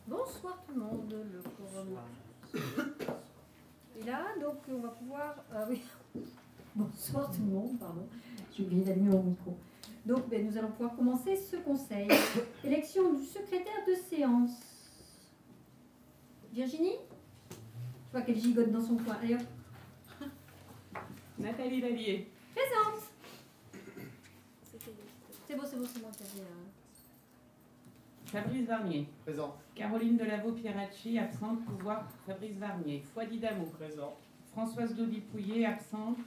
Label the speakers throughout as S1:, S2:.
S1: Bonsoir tout le monde, le quorum est là, donc on va pouvoir... oui. Bonsoir tout le monde, pardon, j'ai oublié d'allumer mon micro. Donc nous allons pouvoir commencer ce conseil. Élection du secrétaire de séance. Virginie? Je vois qu'elle gigote dans son coin. Allez hop.
S2: Nathalie Lallier.
S1: Présente. C'est bon, c'est moi qui avais...
S2: Fabrice Varnier.
S3: Présent.
S2: Caroline Delaveau-Pieracci, absente. Pouvoir Fabrice Varnier. Fouadi Damo.
S3: Présent.
S2: Françoise Daudy-Pouillet, absente.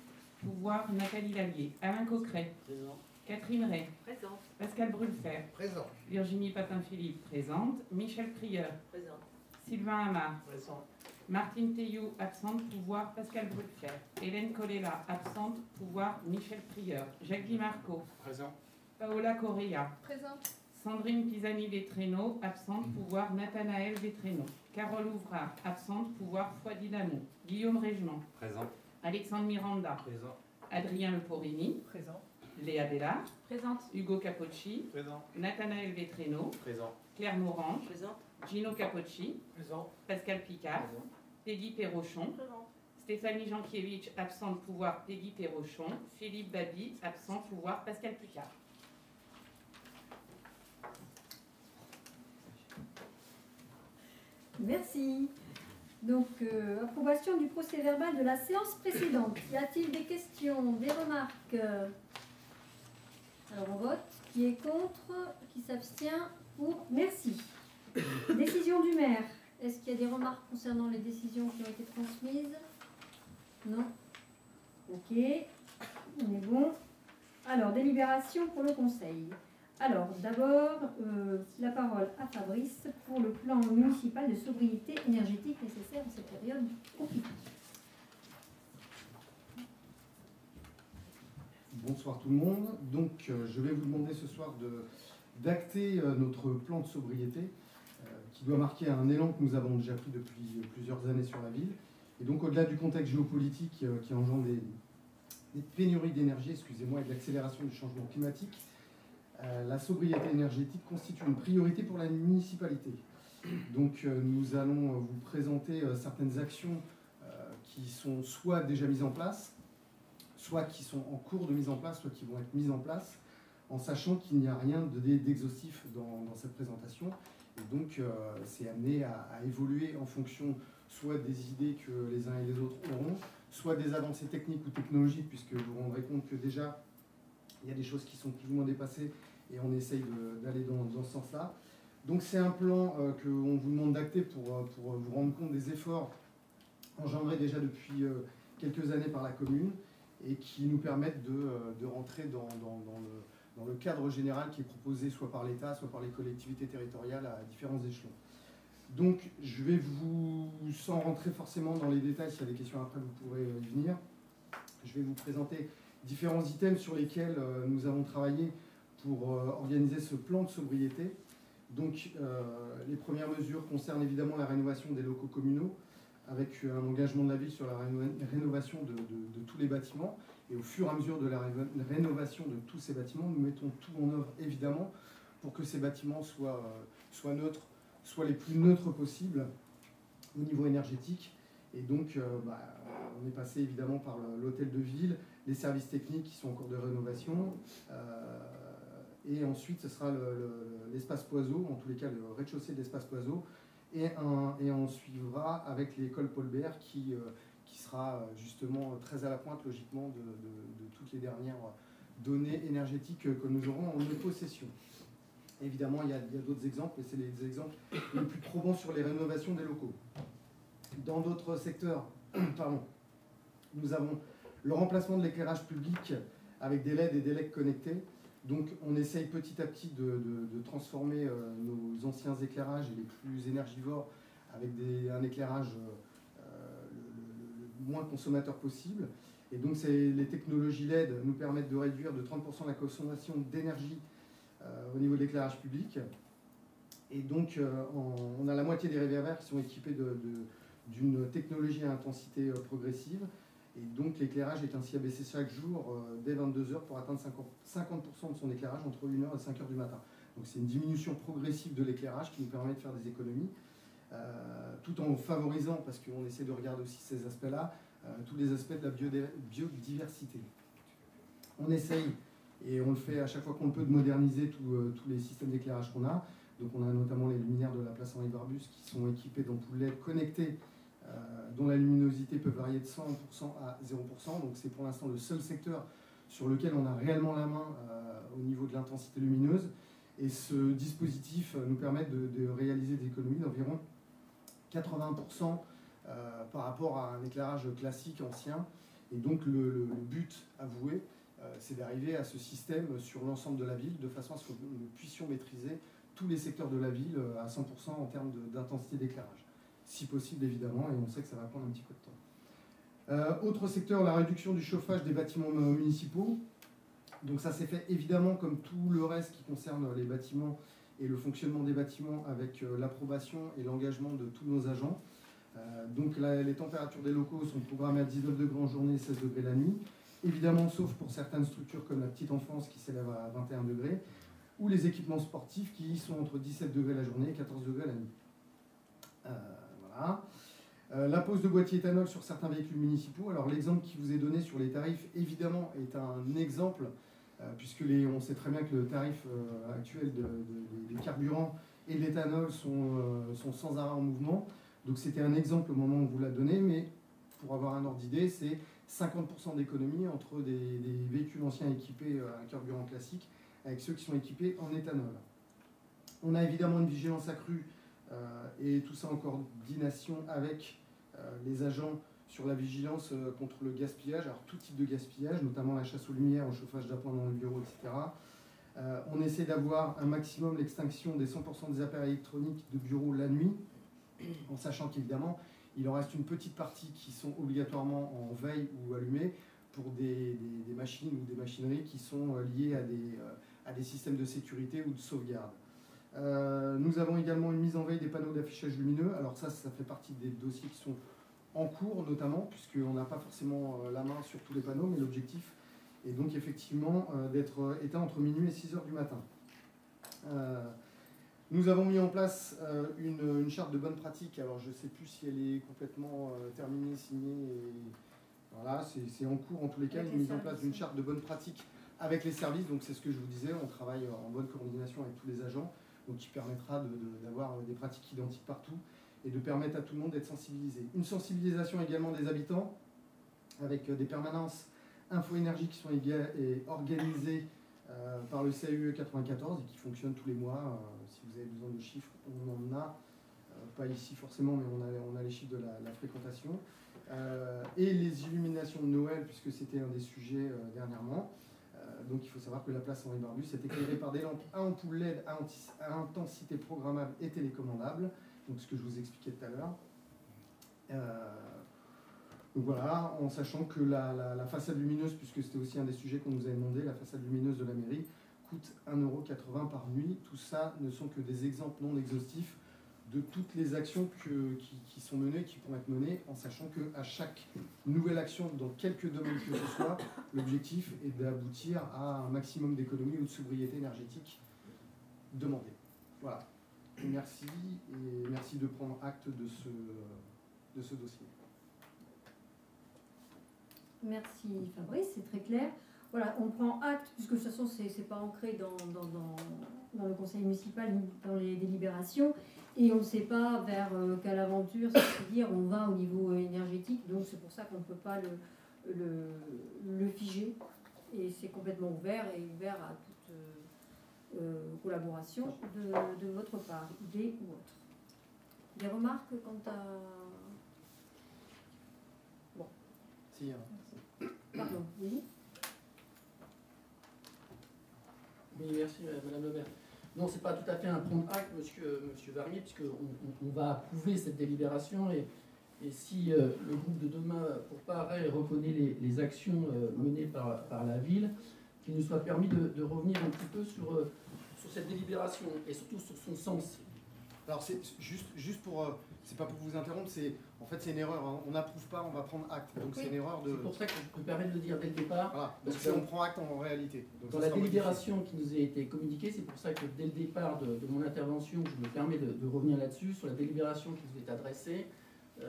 S2: Pouvoir Nathalie Lallier. Alain Coqueret.
S3: Présent.
S2: Catherine Ray.
S4: Présente.
S2: Pascal Brulfer.
S3: Présent.
S2: Virginie Papin-Philippe, présente. Michel Prieur.
S4: Présente.
S2: Sylvain Amar.
S3: Présent.
S2: Martine Théou, absente. Pouvoir Pascal Brulfer. Hélène Colella, absente. Pouvoir Michel Prieur. Jacques Di Marco.
S3: Présent.
S2: Paola Correa.
S1: Présente.
S2: Sandrine Pisani-Vétréno, absente. Pouvoir Nathanaël Vétréno. Carole Ouvrard, absente. Pouvoir Fouadi Damo. Guillaume Régement.
S3: Présent.
S2: Alexandre Miranda.
S3: Présent.
S2: Adrien Leporini.
S4: Présent.
S2: Léa Della.
S1: Présente.
S2: Hugo Capocci.
S3: Présent.
S2: Nathanaël Vétréno.
S3: Présent.
S2: Claire Morange.
S4: Présente.
S2: Gino Capocci.
S3: Présent.
S2: Pascal Picard.
S3: Présent.
S2: Peggy Perrochon.
S4: Présente.
S2: Stéphanie Jankiewicz, absente. Pouvoir Peggy Perrochon. Philippe Babi, absent. Pouvoir Pascal Picard.
S1: Merci. Donc, approbation du procès verbal de la séance précédente. Y a-t-il des questions, des remarques? Alors, on vote. Qui est contre? Qui s'abstient? Pour? Merci. Décision du maire. Est-ce qu'il y a des remarques concernant les décisions qui ont été transmises? Non. Ok. On est bon. Alors, délibération pour le conseil. Alors, d'abord, la parole à Fabrice pour le plan municipal de sobriété énergétique nécessaire en cette période compliquée.
S5: Bonsoir tout le monde. Donc, je vais vous demander ce soir d'acter notre plan de sobriété qui doit marquer un élan que nous avons déjà pris depuis plusieurs années sur la ville. Et donc, au-delà du contexte géopolitique qui engendre des pénuries d'énergie, excusez-moi, et de l'accélération du changement climatique, la sobriété énergétique constitue une priorité pour la municipalité. Donc nous allons vous présenter certaines actions qui sont soit déjà mises en place, soit qui sont en cours de mise en place, soit qui vont être mises en place, en sachant qu'il n'y a rien d'exhaustif dans cette présentation. Et donc c'est amené à évoluer en fonction soit des idées que les uns et les autres auront, soit des avancées techniques ou technologiques, puisque vous vous rendrez compte que déjà il y a des choses qui sont plus ou moins dépassées et on essaye d'aller dans ce sens-là. Donc c'est un plan qu'on vous demande d'acter pour vous rendre compte des efforts engendrés déjà depuis quelques années par la commune et qui nous permettent de rentrer dans le cadre général qui est proposé soit par l'État, soit par les collectivités territoriales à différents échelons. Donc je vais vous, sans rentrer forcément dans les détails, s'il y a des questions après vous pourrez y venir, je vais vous présenter différents items sur lesquels nous avons travaillé pour organiser ce plan de sobriété. Donc les premières mesures concernent évidemment la rénovation des locaux communaux, avec un engagement de la ville sur la rénovation de tous les bâtiments. Et au fur et à mesure de la rénovation de tous ces bâtiments, nous mettons tout en œuvre évidemment pour que ces bâtiments soient neutres, soient les plus neutres possibles au niveau énergétique. Et donc on est passé évidemment par l'hôtel de ville, les services techniques qui sont en cours de rénovation, et ensuite ce sera l'espace Poiseau, en tous les cas le rez-de-chaussée de l'espace Poiseau, et on suivra avec l'école Paul Bert qui sera justement très à la pointe logiquement de toutes les dernières données énergétiques que nous aurons en notre possession. Évidemment il y a d'autres exemples, mais c'est les exemples les plus probants sur les rénovations des locaux. Dans d'autres secteurs, pardon, nous avons le remplacement de l'éclairage public avec des LED et des LED connectés. Donc on essaye petit à petit de transformer nos anciens éclairages et les plus énergivores avec un éclairage le moins consommateur possible. Et donc les technologies LED nous permettent de réduire de 30% la consommation d'énergie au niveau de l'éclairage public. Et donc on a la moitié des réverbères qui sont équipés d'une technologie à intensité progressive. Et donc l'éclairage est ainsi abaissé chaque jour dès 22 h pour atteindre 50% de son éclairage entre 1 h et 5 h du matin. Donc c'est une diminution progressive de l'éclairage qui nous permet de faire des économies, tout en favorisant, parce qu'on essaie de regarder aussi ces aspects-là, tous les aspects de la biodiversité. On essaye, et on le fait à chaque fois qu'on le peut, de moderniser tous les systèmes d'éclairage qu'on a. Donc on a notamment les luminaires de la place Henri Barbus qui sont équipés d'ampoules LED connectées, dont la luminosité peut varier de 100% à 0%. Donc c'est pour l'instant le seul secteur sur lequel on a réellement la main au niveau de l'intensité lumineuse. Et ce dispositif nous permet de réaliser des économies d'environ 80% par rapport à un éclairage classique ancien. Et donc le but avoué, c'est d'arriver à ce système sur l'ensemble de la ville, de façon à ce que nous puissions maîtriser tous les secteurs de la ville à 100% en termes d'intensité d'éclairage. Si possible, évidemment, et on sait que ça va prendre un petit peu de temps. Autre secteur, la réduction du chauffage des bâtiments municipaux. Donc ça s'est fait évidemment comme tout le reste qui concerne les bâtiments et le fonctionnement des bâtiments avec l'approbation et l'engagement de tous nos agents. Donc là, les températures des locaux sont programmées à 19 degrés en journée et 16 degrés la nuit. Évidemment, sauf pour certaines structures comme la petite enfance qui s'élève à 21 degrés, ou les équipements sportifs qui sont entre 17 degrés la journée et 14 degrés la nuit. Voilà. La pose de boîtiers éthanol sur certains véhicules municipaux. Alors l'exemple qui vous est donné sur les tarifs, évidemment, est un exemple, puisque on sait très bien que le tarif actuel des carburants et de l'éthanol sont sans arrêt en mouvement. Donc c'était un exemple au moment où on vous l'a donné, mais pour avoir un ordre d'idée, c'est 50% d'économie entre des véhicules anciens équipés à un carburant classique avec ceux qui sont équipés en éthanol. On a évidemment une vigilance accrue et tout ça en coordination avec les agents sur la vigilance contre le gaspillage, alors tout type de gaspillage, notamment la chasse aux lumières, au chauffage d'appoint dans le bureau, etc. On essaie d'avoir un maximum l'extinction des 100% des appareils électroniques de bureau la nuit, en sachant qu'évidemment, il en reste une petite partie qui sont obligatoirement en veille ou allumées pour des machines ou des machineries qui sont liées à des systèmes de sécurité ou de sauvegarde. Nous avons également une mise en veille des panneaux d'affichage lumineux. Alors ça fait partie des dossiers qui sont en cours notamment, puisqu'on n'a pas forcément la main sur tous les panneaux, mais l'objectif est donc effectivement d'être éteint entre minuit et 6 heures du matin. Nous avons mis en place une charte de bonne pratique. Alors je ne sais plus si elle est complètement terminée, signée. Voilà, c'est en cours en tous les cas, une mise en place d'une charte de bonne pratique avec les services. Donc c'est ce que je vous disais, on travaille en bonne coordination avec tous les agents, donc qui permettra d'avoir des pratiques identiques partout et de permettre à tout le monde d'être sensibilisé. Une sensibilisation également des habitants avec des permanences info-énergie qui sont organisées par le CAUE 94 et qui fonctionnent tous les mois. Si vous avez besoin de chiffres, on en a. Pas ici forcément, mais on a les chiffres de la fréquentation. Et les illuminations de Noël, puisque c'était un des sujets dernièrement. Donc il faut savoir que la place Henri Barbus est éclairée par des lampes à ampoule LED à intensité programmable et télécommandable. Donc ce que je vous expliquais tout à l'heure. Donc voilà, en sachant que la façade lumineuse, puisque c'était aussi un des sujets qu'on nous avait demandé, la façade lumineuse de la mairie coûte 1,80 € par nuit. Tout ça ne sont que des exemples non exhaustifs de toutes les actions qui sont menées, qui pourront être menées, en sachant qu'à chaque nouvelle action, dans quelques domaines que ce soit, l'objectif est d'aboutir à un maximum d'économie ou de sobriété énergétique demandée. Voilà. Et merci de prendre acte de ce dossier.
S1: Merci Fabrice, c'est très clair. Voilà, on prend acte, puisque de toute façon, ce n'est pas ancré dans le conseil municipal, ni dans les délibérations, et on ne sait pas vers quelle aventure, c'est-à-dire on va au niveau énergétique, donc c'est pour ça qu'on ne peut pas le figer, et c'est complètement ouvert, et ouvert à toute collaboration de votre part, idée ou autre. Des remarques quant à... Bon.
S5: Si,
S1: Pardon, oui.
S3: Oui, merci Madame le maire. Non, c'est pas tout à fait un prendre acte, monsieur Varnier, puisqu'on va approuver cette délibération et si le groupe de demain pour pareil reconnaît les actions menées par la ville, qu'il nous soit permis de revenir un petit peu sur cette délibération et surtout sur son sens.
S5: Alors c'est juste pour, c'est pas pour vous interrompre, c'est En fait, c'est une erreur. Hein. On n'approuve pas, on va prendre acte. Donc c'est une erreur de.
S3: C'est pour ça que je me permets de le dire dès le départ.
S5: Voilà.
S3: Parce
S5: Donc
S3: que
S5: on prend acte en réalité. Donc,
S3: dans la délibération qui nous a été communiquée, c'est pour ça que dès le départ de mon intervention, je me permets de revenir là-dessus, sur la délibération qui vous est adressée.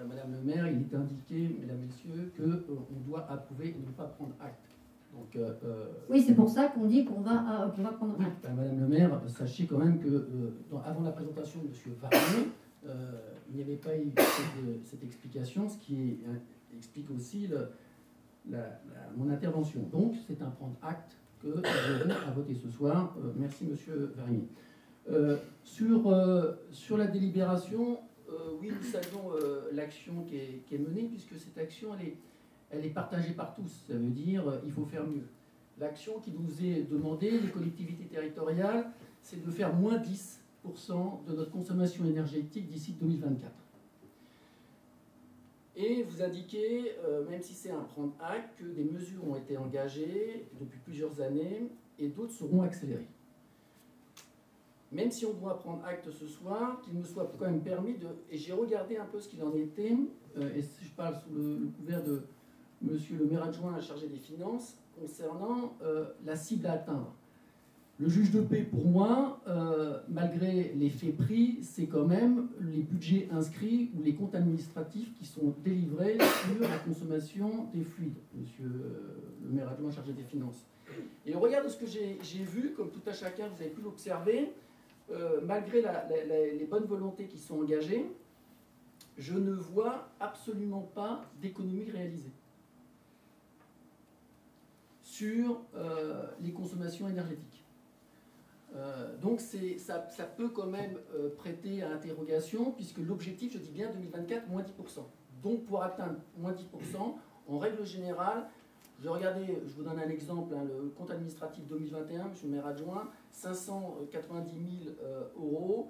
S3: Madame le maire, il est indiqué, mesdames, messieurs, qu'on doit approuver et ne pas prendre acte. Donc,
S1: oui, c'est pour ça qu'on dit qu'on va prendre acte.
S3: Madame le maire, sachez quand même que avant la présentation de M. Varnier, il n'y avait pas eu cette explication, ce qui explique aussi mon intervention. Donc, c'est un prendre acte que nous avons à voter ce soir. Merci, M. Varnier. Sur la délibération, oui, nous saluons l'action qui est menée, puisque cette action, elle est partagée par tous. Ça veut dire il faut faire mieux. L'action qui nous est demandée, les collectivités territoriales, c'est de faire moins 10% de notre consommation énergétique d'ici 2024. Et vous indiquez, même si c'est un prendre acte, que des mesures ont été engagées depuis plusieurs années et d'autres seront accélérées. Même si on doit prendre acte ce soir, qu'il me soit quand même permis de... Et j'ai regardé un peu ce qu'il en était, et si je parle sous le couvert de Monsieur le maire adjoint chargé des finances, concernant la cible à atteindre. Le juge de paix, pour moi, malgré les faits pris, c'est quand même les budgets inscrits ou les comptes administratifs qui sont délivrés sur la consommation des fluides, Monsieur le maire adjoint chargé des finances. Et au regard de ce que j'ai vu, comme tout à chacun, vous avez pu l'observer, malgré les bonnes volontés qui sont engagées, je ne vois absolument pas d'économie réalisée sur les consommations énergétiques. Donc ça peut quand même prêter à interrogation, puisque l'objectif, je dis bien 2024, moins 10%. Donc pour atteindre moins 10%, en règle générale, je vous donne un exemple, hein, le compte administratif 2021, M. le maire adjoint, 590 000 euros,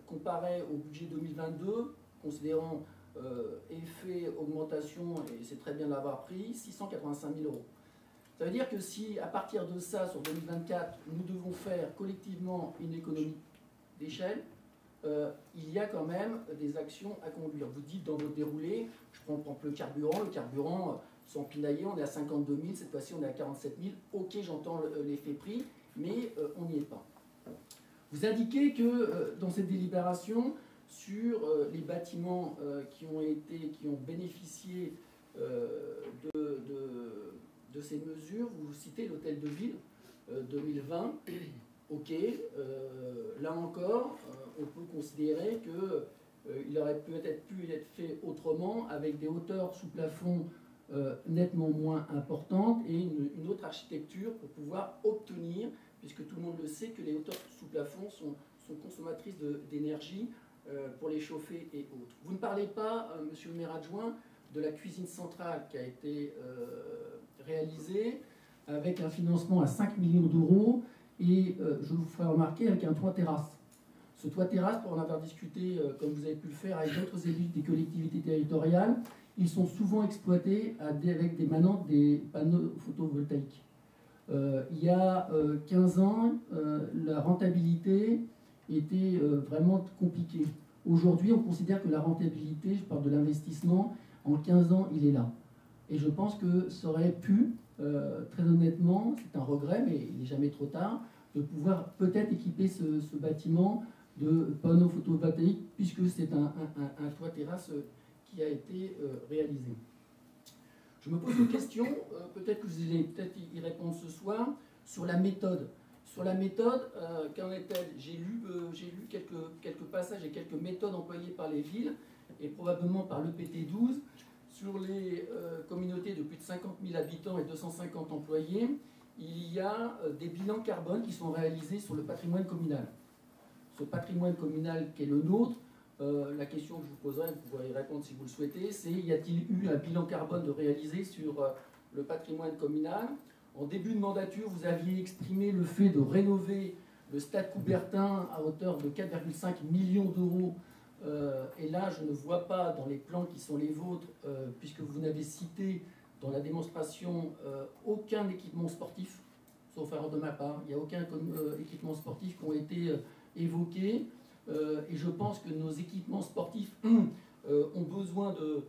S3: comparé au budget 2022, considérant effet augmentation, et c'est très bien de l'avoir pris, 685 000 euros. Ça veut dire que si, à partir de ça, sur 2024, nous devons faire collectivement une économie d'échelle, il y a quand même des actions à conduire. Vous dites dans votre déroulé, je prends le carburant, sans pinailler, on est à 52 000, cette fois-ci on est à 47 000. Ok, j'entends l'effet prix, mais on n'y est pas. Vous indiquez que dans cette délibération, sur les bâtiments qui ont bénéficié de ces mesures, vous citez l'hôtel de ville 2020. Ok, là encore, on peut considérer qu'il aurait peut-être pu être fait autrement, avec des hauteurs sous plafond nettement moins importantes et une autre architecture pour pouvoir obtenir, puisque tout le monde le sait, que les hauteurs sous plafond sont consommatrices d'énergie pour les chauffer et autres. Vous ne parlez pas, monsieur le maire adjoint, de la cuisine centrale qui a été réalisée avec un financement à 5 millions d'euros et je vous ferai remarquer avec un toit terrasse. Ce toit terrasse, pour en avoir discuté, comme vous avez pu le faire, avec d'autres élus des collectivités territoriales, ils sont souvent exploités avec des panneaux photovoltaïques. Il y a 15 ans, la rentabilité était vraiment compliquée. Aujourd'hui, on considère que la rentabilité, je parle de l'investissement, en 15 ans, il est là. Et je pense que ça aurait pu, très honnêtement, c'est un regret, mais il n'est jamais trop tard, de pouvoir peut-être équiper ce bâtiment de panneaux photovoltaïques, puisque c'est un toit terrasse qui a été réalisé. Je me pose une question, peut-être que vous allez peut-être y répondre ce soir, sur la méthode. Sur la méthode, qu'en est-elle? J'ai lu quelques passages et quelques méthodes employées par les villes, et probablement par l'EPT12, sur les communautés de plus de 50 000 habitants et 250 employés. Il y a des bilans carbone qui sont réalisés sur le patrimoine communal. Ce patrimoine communal qui est le nôtre, la question que je vous poserai, vous pourrez y répondre si vous le souhaitez, c'est: y a-t-il eu un bilan carbone de réalisé sur le patrimoine communal? En début de mandature, vous aviez exprimé le fait de rénover le stade Coubertin à hauteur de 4,5 millions d'euros. Et là, je ne vois pas dans les plans qui sont les vôtres, puisque vous n'avez cité dans la démonstration aucun équipement sportif, sauf erreur de ma part. Il n'y a aucun équipement sportif qui ont été évoqués. Et je pense que nos équipements sportifs ont besoin de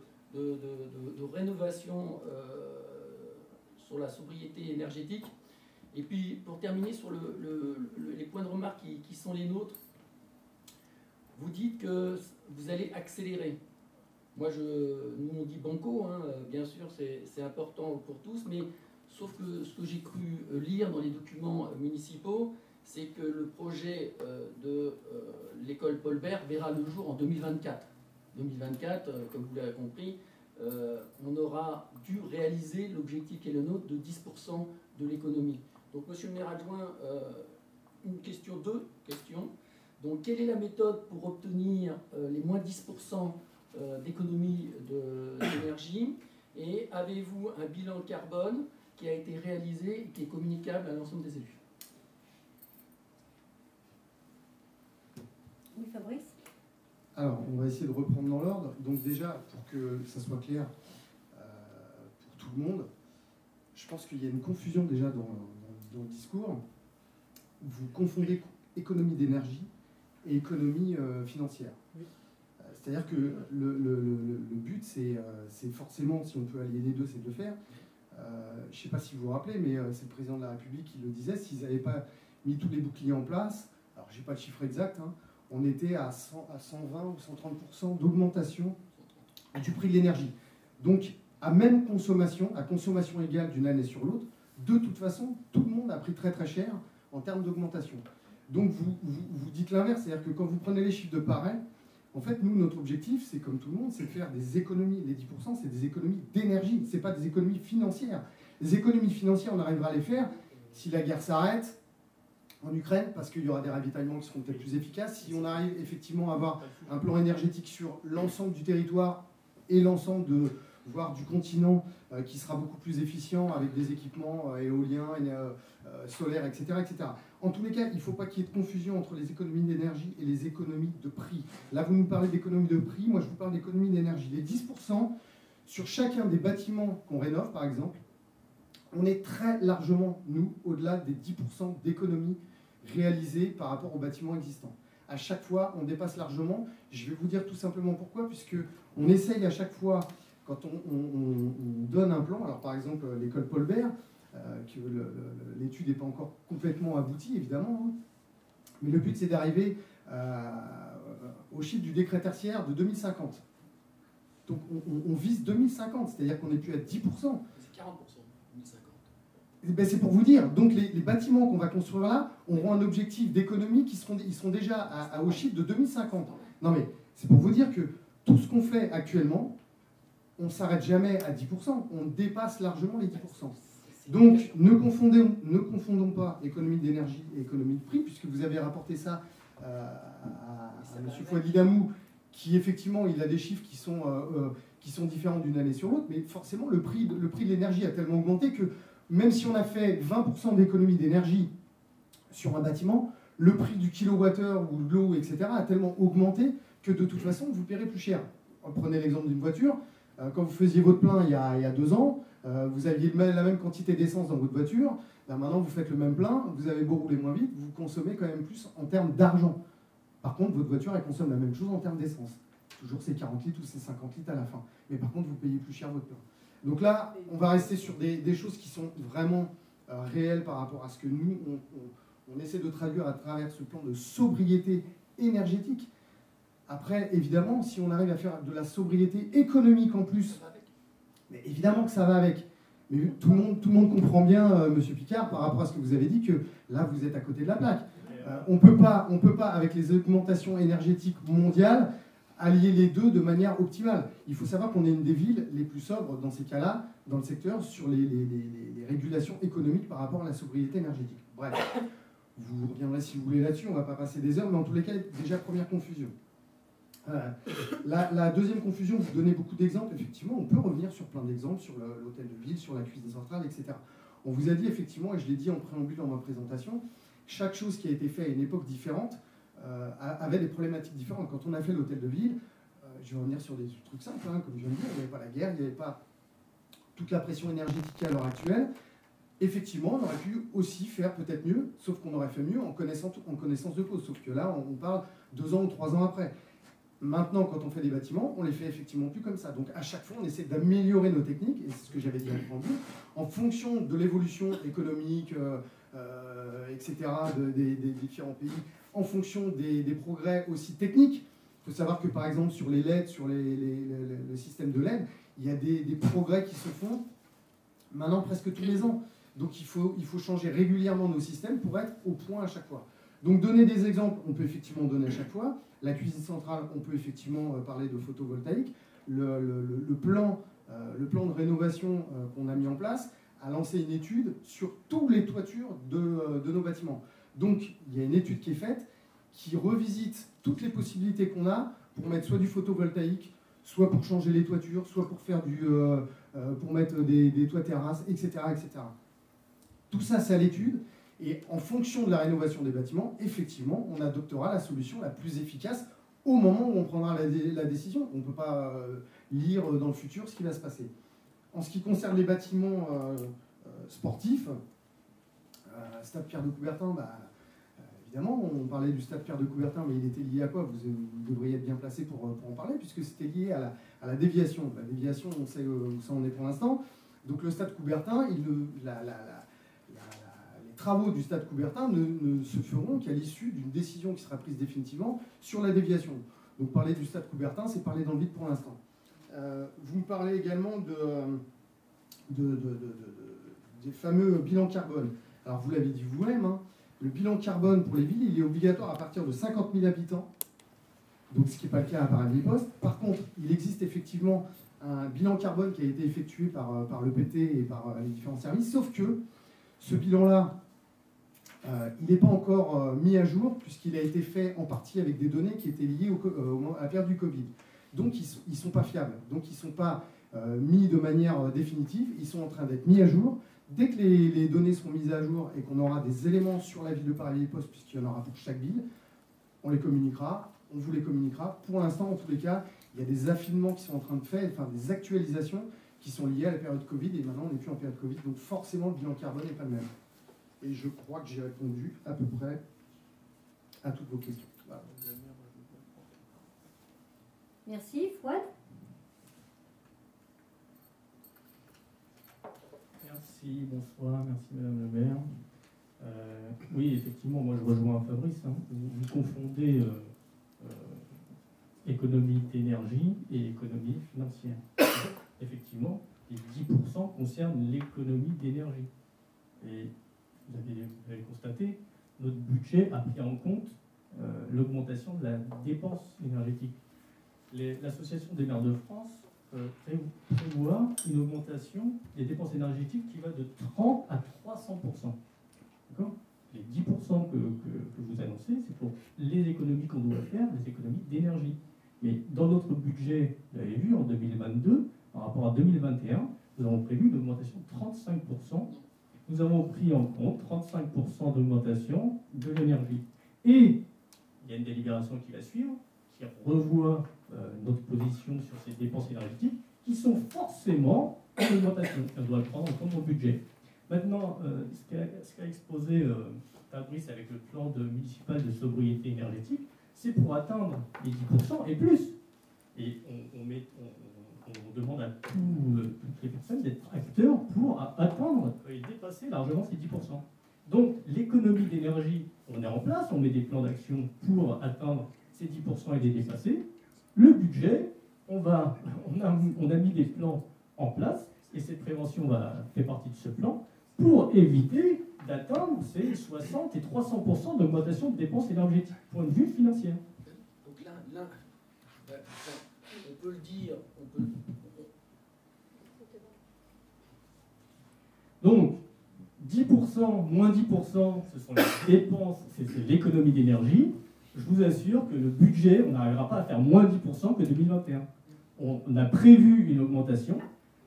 S3: rénovation sur la sobriété énergétique. Et puis, pour terminer sur les points de remarque qui sont les nôtres, vous dites que vous allez accélérer. Moi, nous on dit banco, hein, bien sûr, c'est important pour tous, mais sauf que ce que j'ai cru lire dans les documents municipaux, c'est que le projet de l'école Paul Bert verra le jour en 2024. 2024, comme vous l'avez compris, on aura dû réaliser l'objectif qui est le nôtre de 10% de l'économie. Donc, monsieur le maire adjoint, deux questions. Donc, quelle est la méthode pour obtenir les moins 10% d'économie d'énergie? Et avez-vous un bilan carbone qui a été réalisé et qui est communicable à l'ensemble des élus?
S1: Oui, Fabrice.
S5: Alors, on va essayer de reprendre dans l'ordre. Donc déjà, pour que ça soit clair pour tout le monde, je pense qu'il y a une confusion déjà dans le discours. Vous confondez économie d'énergie et économie financière. Oui. C'est-à-dire que le but, c'est forcément, si on peut allier les deux, c'est de le faire. Je ne sais pas si vous vous rappelez, mais c'est le président de la République qui le disait, s'ils n'avaient pas mis tous les boucliers en place, alors je n'ai pas le chiffre exact, hein, on était à 120 ou 130% d'augmentation du prix de l'énergie. Donc, à même consommation, à consommation égale d'une année sur l'autre, de toute façon, tout le monde a pris très très cher en termes d'augmentation. Donc, vous dites l'inverse, c'est-à-dire que quand vous prenez les chiffres de pareil, en fait, nous, notre objectif, c'est comme tout le monde, c'est de faire des économies. Les 10%, c'est des économies d'énergie, ce n'est pas des économies financières. Les économies financières, on arrivera à les faire si la guerre s'arrête en Ukraine, parce qu'il y aura des ravitaillements qui seront peut-être plus efficaces. Si on arrive effectivement à avoir un plan énergétique sur l'ensemble du territoire et l'ensemble voire du continent qui sera beaucoup plus efficient avec des équipements éoliens, solaires, etc., etc. En tous les cas, il ne faut pas qu'il y ait de confusion entre les économies d'énergie et les économies de prix. Là, vous nous parlez d'économie de prix, moi je vous parle d'économie d'énergie. Les 10% sur chacun des bâtiments qu'on rénove, par exemple, on est très largement, nous, au-delà des 10% d'économies réalisées par rapport aux bâtiments existants. À chaque fois, on dépasse largement. Je vais vous dire tout simplement pourquoi, puisque on essaye à chaque fois, quand on donne un plan, alors par exemple l'école Paul Bert, l'étude n'est pas encore complètement aboutie, évidemment, hein, mais le but c'est d'arriver au chiffre du décret tertiaire de 2050. Donc on vise 2050, c'est-à-dire qu'on n'est plus à 10%.
S3: C'est 40%, 2050.
S5: Ben c'est pour vous dire, donc les bâtiments qu'on va construire là auront un objectif d'économie ils seront déjà au chiffre de 2050. Non mais c'est pour vous dire que tout ce qu'on fait actuellement, on ne s'arrête jamais à 10%, on dépasse largement les 10%. Donc ne confondons pas économie d'énergie et économie de prix, puisque vous avez rapporté ça à M. Fouadi-Damou, qui effectivement il a des chiffres qui sont différents d'une année sur l'autre, mais forcément le prix de l'énergie a tellement augmenté que même si on a fait 20% d'économie d'énergie sur un bâtiment, le prix du kilowattheure ou de l'eau, etc., a tellement augmenté que de toute façon, vous paierez plus cher. Prenez l'exemple d'une voiture. Quand vous faisiez votre plein il y a 2 ans, vous aviez la même quantité d'essence dans votre voiture. Ben maintenant, vous faites le même plein, vous avez beau rouler moins vite, vous consommez quand même plus en termes d'argent. Par contre, votre voiture, elle consomme la même chose en termes d'essence. Toujours ces 40 litres ou ces 50 litres à la fin. Mais par contre, vous payez plus cher votre plein. Donc là, on va rester sur des choses qui sont vraiment réelles par rapport à ce que nous, on essaie de traduire à travers ce plan de sobriété énergétique. Après, évidemment, si on arrive à faire de la sobriété économique en plus, mais évidemment que ça va avec. Mais tout le monde comprend bien, Monsieur Picard, par rapport à ce que vous avez dit, que là, vous êtes à côté de la plaque. On peut pas, avec les augmentations énergétiques mondiales, allier les deux de manière optimale. Il faut savoir qu'on est une des villes les plus sobres dans ces cas-là, dans le secteur, sur les régulations économiques par rapport à la sobriété énergétique. Bref, vous reviendrez si vous voulez là-dessus, on ne va pas passer des heures, mais en tous les cas, déjà, première confusion. La deuxième confusion, vous donnez beaucoup d'exemples. Effectivement, on peut revenir sur plein d'exemples, sur l'hôtel de ville, sur la cuisine centrale, etc. On vous a dit effectivement, et je l'ai dit en préambule dans ma présentation, chaque chose qui a été faite à une époque différente avait des problématiques différentes. Quand on a fait l'hôtel de ville, je vais revenir sur des trucs simples, hein, comme je viens de dire, il n'y avait pas la guerre, il n'y avait pas toute la pression énergétique à l'heure actuelle. Effectivement, on aurait pu aussi faire peut-être mieux, sauf qu'on aurait fait mieux en connaissance de cause. Sauf que là, on parle 2 ans ou 3 ans après. Maintenant, quand on fait des bâtiments, on les fait effectivement plus comme ça. Donc à chaque fois, on essaie d'améliorer nos techniques, et c'est ce que j'avais dit en préambule, en fonction de l'évolution économique, etc., des différents pays, en fonction des progrès aussi techniques. Il faut savoir que par exemple sur les LED, sur le système de LED, il y a des progrès qui se font maintenant presque tous les ans. Donc il faut changer régulièrement nos systèmes pour être au point à chaque fois. Donc donner des exemples, on peut effectivement donner à chaque fois. La cuisine centrale, on peut effectivement parler de photovoltaïque. Le plan de rénovation qu'on a mis en place a lancé une étude sur toutes les toitures de nos bâtiments. Donc il y a une étude qui est faite qui revisite toutes les possibilités qu'on a pour mettre soit du photovoltaïque, soit pour changer les toitures, soit pour faire pour mettre des toits terrasses, etc., etc. Tout ça, c'est à l'étude. Et en fonction de la rénovation des bâtiments, effectivement, on adoptera la solution la plus efficace au moment où on prendra la décision. On ne peut pas lire dans le futur ce qui va se passer. En ce qui concerne les bâtiments sportifs, Stade Pierre de Coubertin, évidemment, on parlait du Stade Pierre de Coubertin, mais il était lié à quoi? Vous devriez être bien placé pour en parler, puisque c'était lié à la déviation. La déviation, on sait où ça en est pour l'instant. Donc le Stade Coubertin, les travaux du Stade Coubertin ne se feront qu'à l'issue d'une décision qui sera prise définitivement sur la déviation. Donc parler du Stade Coubertin, c'est parler dans le vide pour l'instant. Vous me parlez également des fameux bilans carbone. Alors vous l'avez dit vous-même, hein, le bilan carbone pour les villes, il est obligatoire à partir de 50 000 habitants, donc ce qui n'est pas le cas à Paris-Poste. Par contre, il existe effectivement un bilan carbone qui a été effectué par l'EPT et par les différents services, sauf que ce bilan-là, il n'est pas encore mis à jour, puisqu'il a été fait en partie avec des données qui étaient liées à la période du Covid. Donc ils ne sont pas fiables, donc ils ne sont pas mis de manière définitive, ils sont en train d'être mis à jour. Dès que les données seront mises à jour et qu'on aura des éléments sur la ville de Paris-les-Postes, puisqu'il y en aura pour chaque ville, on les communiquera, on vous les communiquera. Pour l'instant, en tous les cas, il y a des affinements qui sont en train de faire, enfin des actualisations qui sont liées à la période Covid, et maintenant on n'est plus en période Covid, donc forcément le bilan carbone n'est pas le même. Et je crois que j'ai répondu à peu près à toutes vos questions. Voilà.
S1: Merci. Fouad?
S4: Merci, bonsoir, merci Madame le maire. Oui, effectivement, moi je rejoins Fabrice. Hein. Vous confondez économie d'énergie et économie financière. Effectivement, les 10% concernent l'économie d'énergie. Et vous avez constaté, notre budget a pris en compte l'augmentation de la dépense énergétique. L'Association des maires de France prévoit une augmentation des dépenses énergétiques qui va de 30 à 300%. D'accord ? Les 10% que vous annoncez, c'est pour les économies qu'on doit faire, les économies d'énergie. Mais dans notre budget, vous l'avez vu, en 2022, par rapport à 2021, nous avons prévu une augmentation de 35%. Nous avons pris en compte 35% d'augmentation de l'énergie. Et il y a une délibération qui va suivre, qui revoit notre position sur ces dépenses énergétiques, qui sont forcément en augmentation. On doit le prendre en compte dans le budget. Maintenant, ce qu'a exposé Fabrice avec le plan municipal de sobriété énergétique, c'est pour atteindre les 10% et plus. Et on demande à toutes les personnes d'être acteurs pour atteindre et dépasser largement ces 10%. Donc l'économie d'énergie, on est en place, on met des plans d'action pour atteindre ces 10% et les dépasser. Le budget, on a mis des plans en place, et cette prévention fait partie de ce plan, pour éviter d'atteindre ces 60 et 300% d'augmentation de dépenses énergétiques, point de vue financier.
S3: Donc là, on peut le dire,
S4: Donc, 10%, moins 10%, ce sont les dépenses, c'est l'économie d'énergie. Je vous assure que le budget, on n'arrivera pas à faire moins 10% que 2021. On a prévu une augmentation.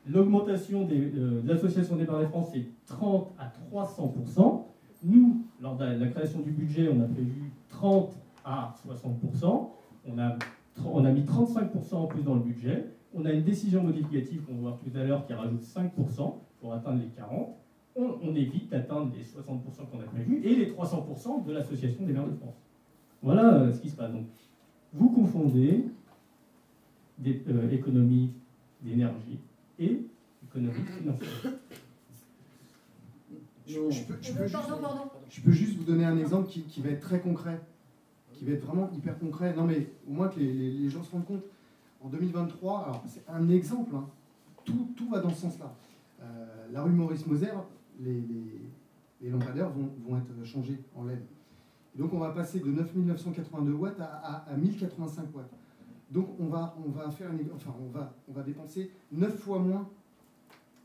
S4: L'augmentation de l'Association des maires de France, c'est 30 à 300%. Nous, lors de la création du budget, on a prévu 30 à 60%. On a mis 35% en plus dans le budget. On a une décision modificative qu'on va voir tout à l'heure qui rajoute 5% pour atteindre les 40%. On évite d'atteindre les 60% qu'on a prévus et les 300% de l'Association des maires de France. Voilà ce qui se passe. Donc, vous confondez économie d'énergie et économie financière.
S5: Je peux juste vous donner un exemple qui va être très concret, qui va être vraiment hyper concret. Non mais au moins que les gens se rendent compte. En 2023, alors c'est un exemple, hein, tout va dans ce sens-là. La rue Maurice-Moser, les lampadaires vont être changés en LED. Et donc on va passer de 9982 watts à 1085 watts. Donc on va dépenser 9 fois moins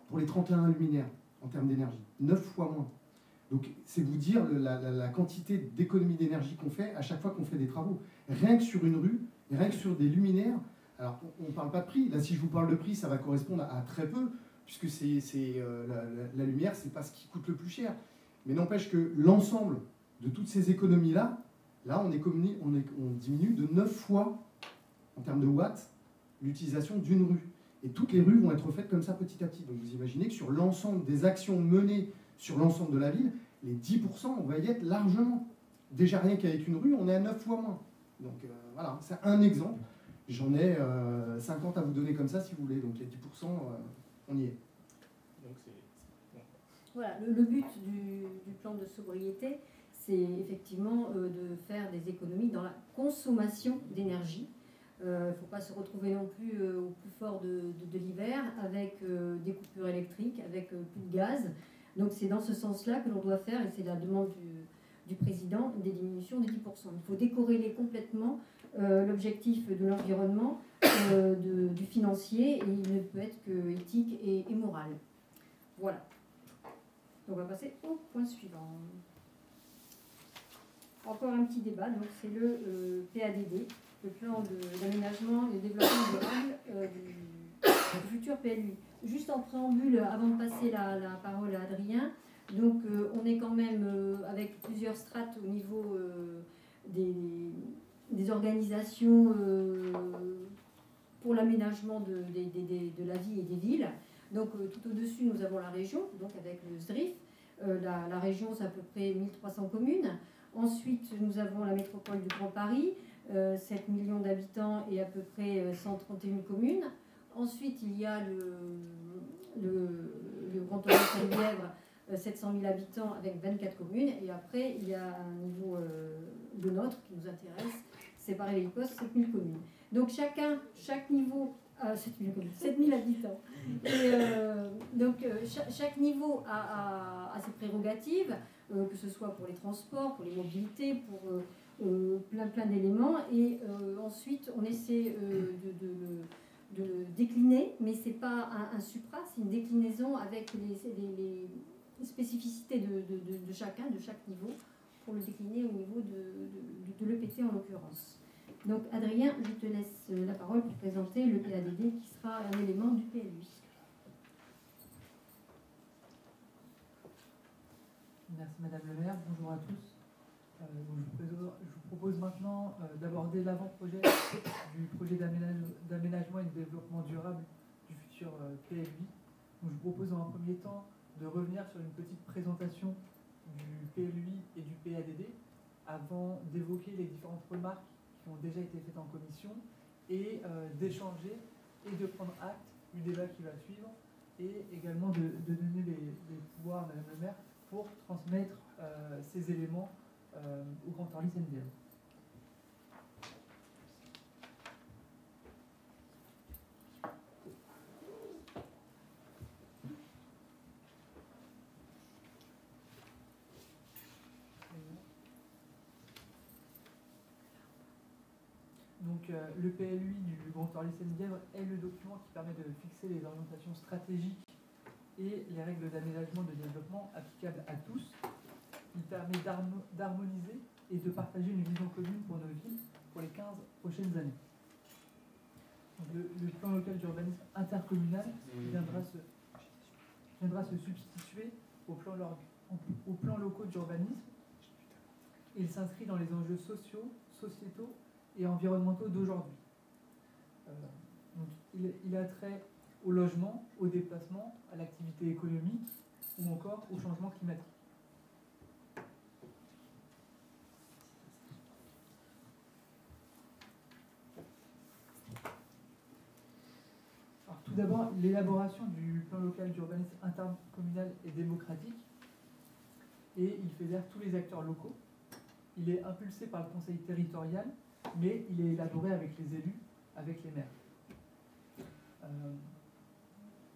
S5: pour les 31 luminaires en termes d'énergie. 9 fois moins. Donc c'est vous dire la quantité d'économie d'énergie qu'on fait à chaque fois qu'on fait des travaux. Rien que sur une rue, et rien que sur des luminaires. Alors on ne parle pas de prix. Là si je vous parle de prix, ça va correspondre à très peu, puisque la lumière, c'est pas ce qui coûte le plus cher. Mais n'empêche que l'ensemble de toutes ces économies-là, là on diminue de 9 fois en termes de watts l'utilisation d'une rue. Et toutes les rues vont être faites comme ça petit à petit. Donc vous imaginez que sur l'ensemble des actions menées sur l'ensemble de la ville, les 10%, on va y être largement. Déjà rien qu'avec une rue, on est à 9 fois moins. Donc voilà, c'est un exemple. J'en ai 50 à vous donner comme ça si vous voulez. Donc les 10%, on y est.
S4: Donc
S1: voilà, le but du plan de sobriété, c'est effectivement de faire des économies dans la consommation d'énergie. Il ne faut pas se retrouver non plus au plus fort de l'hiver avec des coupures électriques, avec plus de gaz. Donc c'est dans ce sens-là que l'on doit faire, et c'est la demande du président, des diminutions de 10%. Il faut décorréler complètement l'objectif de l'environnement du financier, et il ne peut être que éthique et moral. Voilà. Donc on va passer au point suivant. Encore un petit débat, donc c'est le PADD, le plan d'aménagement et de développement durable du futur PLU. Juste en préambule, avant de passer la parole à Adrien, donc on est quand même avec plusieurs strates au niveau des organisations pour l'aménagement de la vie et des villes. Donc tout au-dessus, nous avons la région, donc avec le SDRIF. La région, c'est à peu près 1300 communes. Ensuite, nous avons la métropole du Grand Paris, 7 millions d'habitants et à peu près 131 communes. Ensuite, il y a le Grand Ouest-Lièvre, 700 000 habitants avec 24 communes. Et après, il y a un niveau le nôtre qui nous intéresse, c'est Paris-les-Postes, 7 000 communes. Donc chaque niveau a 7 000 habitants. Et, donc chaque niveau a ses prérogatives, que ce soit pour les transports, pour les mobilités, pour plein d'éléments. Et ensuite, on essaie de décliner, mais ce n'est pas un supra, c'est une déclinaison avec les spécificités de chacun, de chaque niveau, pour le décliner au niveau de l'EPT en l'occurrence. Donc Adrien, je te laisse la parole pour présenter le PADD qui sera un élément du PLU.
S6: Merci Madame le maire, bonjour à tous. Je vous propose maintenant d'aborder l'avant-projet du projet d'aménagement et de développement durable du futur PLUI. Donc, je vous propose en un premier temps de revenir sur une petite présentation du PLUI et du PADD avant d'évoquer les différentes remarques qui ont déjà été faites en commission et d'échanger et de prendre acte du débat qui va suivre et également de donner les pouvoirs à Madame le maire pour transmettre ces éléments au Grand Orly Seine-Bièvre. Donc le PLUI du Grand Orly Seine-Bièvre est le document qui permet de fixer les orientations stratégiques et les règles d'aménagement et de développement applicables à tous. Il permet d'harmoniser et de partager une vision commune pour nos villes pour les 15 prochaines années. Donc le plan local d'urbanisme intercommunal viendra se substituer aux plans locaux d'urbanisme. Il s'inscrit dans les enjeux sociaux, sociétaux et environnementaux d'aujourd'hui. Il a trait au logement, au déplacement, à l'activité économique ou encore au changement climatique. d'abord, l'élaboration du plan local d'urbanisme intercommunal et démocratique, et il fédère tous les acteurs locaux. Il est impulsé par le conseil territorial, mais il est élaboré avec les élus, avec les maires.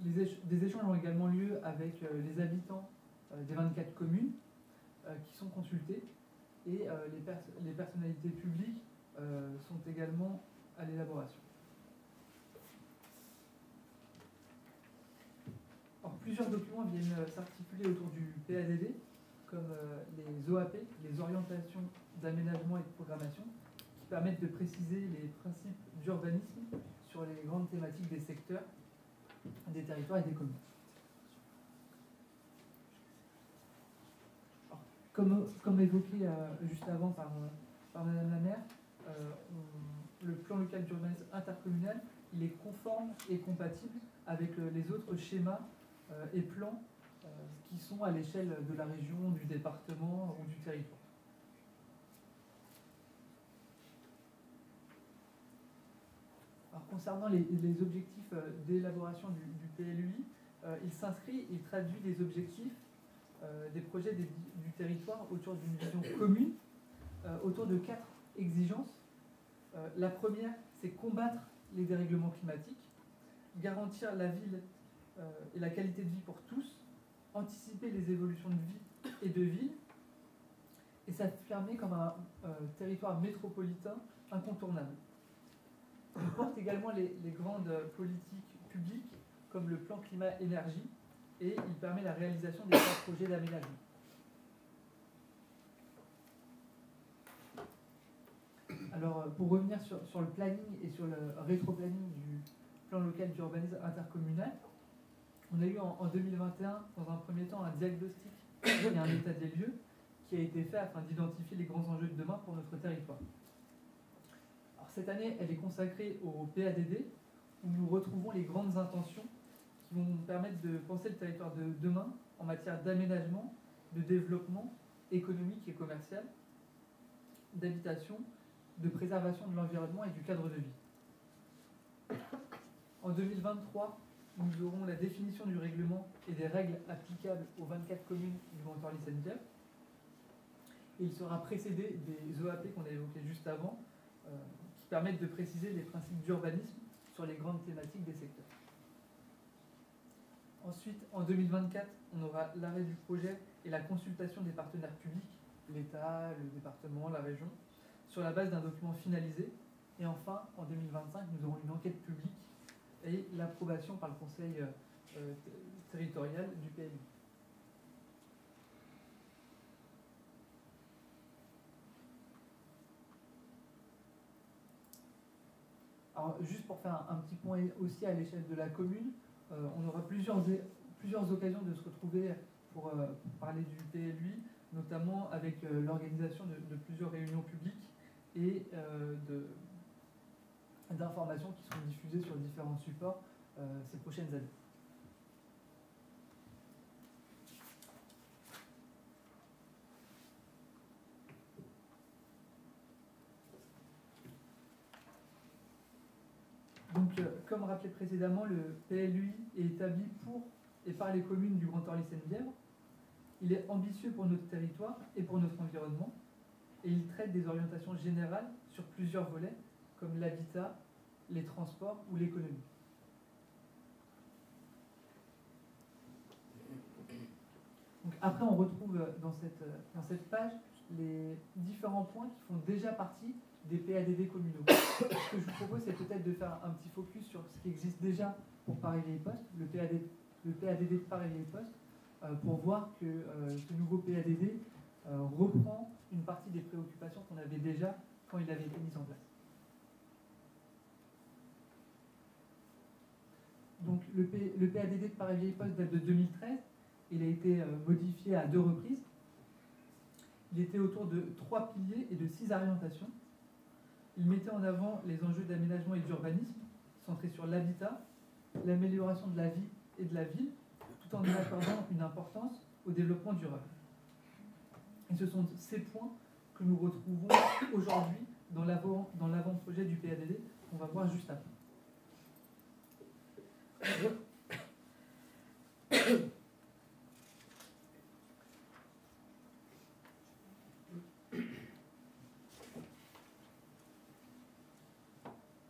S6: Des échanges ont également lieu avec les habitants des 24 communes qui sont consultés, et les personnalités publiques sont également à l'élaboration. Alors, plusieurs documents viennent s'articuler autour du PADD, comme les OAP, les orientations d'aménagement et de programmation, qui permettent de préciser les principes d'urbanisme sur les grandes thématiques des secteurs, des territoires et des communes. Alors, comme évoqué juste avant par Madame la maire, le plan local d'urbanisme intercommunal, il est conforme et compatible avec les autres schémas et plans qui sont à l'échelle de la région, du département ou du territoire. Alors, concernant les objectifs d'élaboration du PLUI, il traduit les objectifs des projets du territoire autour d'une vision commune, autour de 4 exigences. La première, c'est combattre les dérèglements climatiques, garantir la ville et la qualité de vie pour tous, anticiper les évolutions de vie et de ville, et s'affirmer comme un territoire métropolitain incontournable. Il porte également les grandes politiques publiques, comme le plan climat-énergie, et il permet la réalisation des projets d'aménagement. Alors, pour revenir sur le planning et sur le rétro-planning du plan local d'urbanisme intercommunal, on a eu en 2021, dans un premier temps, un diagnostic et un état des lieux qui a été fait afin d'identifier les grands enjeux de demain pour notre territoire. Alors, cette année, elle est consacrée au PADD, où nous retrouvons les grandes intentions qui vont nous permettre de penser le territoire de demain en matière d'aménagement, de développement économique et commercial, d'habitation, de préservation de l'environnement et du cadre de vie. En 2023, nous aurons la définition du règlement et des règles applicables aux 24 communes du Grand Orly-Seine-Bièvre. Et il sera précédé des OAP qu'on a évoqués juste avant, qui permettent de préciser les principes d'urbanisme sur les grandes thématiques des secteurs. Ensuite, en 2024, on aura l'arrêt du projet et la consultation des partenaires publics, l'État, le département, la région, sur la base d'un document finalisé. Et enfin, en 2025, nous aurons une enquête publique et l'approbation par le conseil territorial du PLU. Alors, juste pour faire un petit point aussi à l'échelle de la commune, on aura plusieurs occasions de se retrouver pour parler du PLUI, notamment avec l'organisation de plusieurs réunions publiques et d'informations qui seront diffusées sur différents supports ces prochaines années. Donc, comme rappelé précédemment, le PLUI est établi pour et par les communes du Grand Orly-Seine-Bièvre. Il est ambitieux pour notre territoire et pour notre environnement, et il traite des orientations générales sur plusieurs volets, comme l'habitat, les transports ou l'économie. Donc, après, on retrouve dans cette page les différents points qui font déjà partie des PADD communaux. Ce que je vous propose, c'est peut-être de faire un petit focus sur ce qui existe déjà pour Paris-Vieille-Poste, le PADD de Paris-Vieille-Poste, pour voir que ce nouveau PADD reprend une partie des préoccupations qu'on avait déjà quand il avait été mis en place. Donc le PADD de Paris-Vieille-Poste date de 2013, il a été modifié à 2 reprises. Il était autour de 3 piliers et de 6 orientations. Il mettait en avant les enjeux d'aménagement et d'urbanisme, centrés sur l'habitat, l'amélioration de la vie et de la ville, tout en y accordant une importance au développement durable. Et ce sont ces points que nous retrouvons aujourd'hui dans l'avant-projet du PADD qu'on va voir juste après.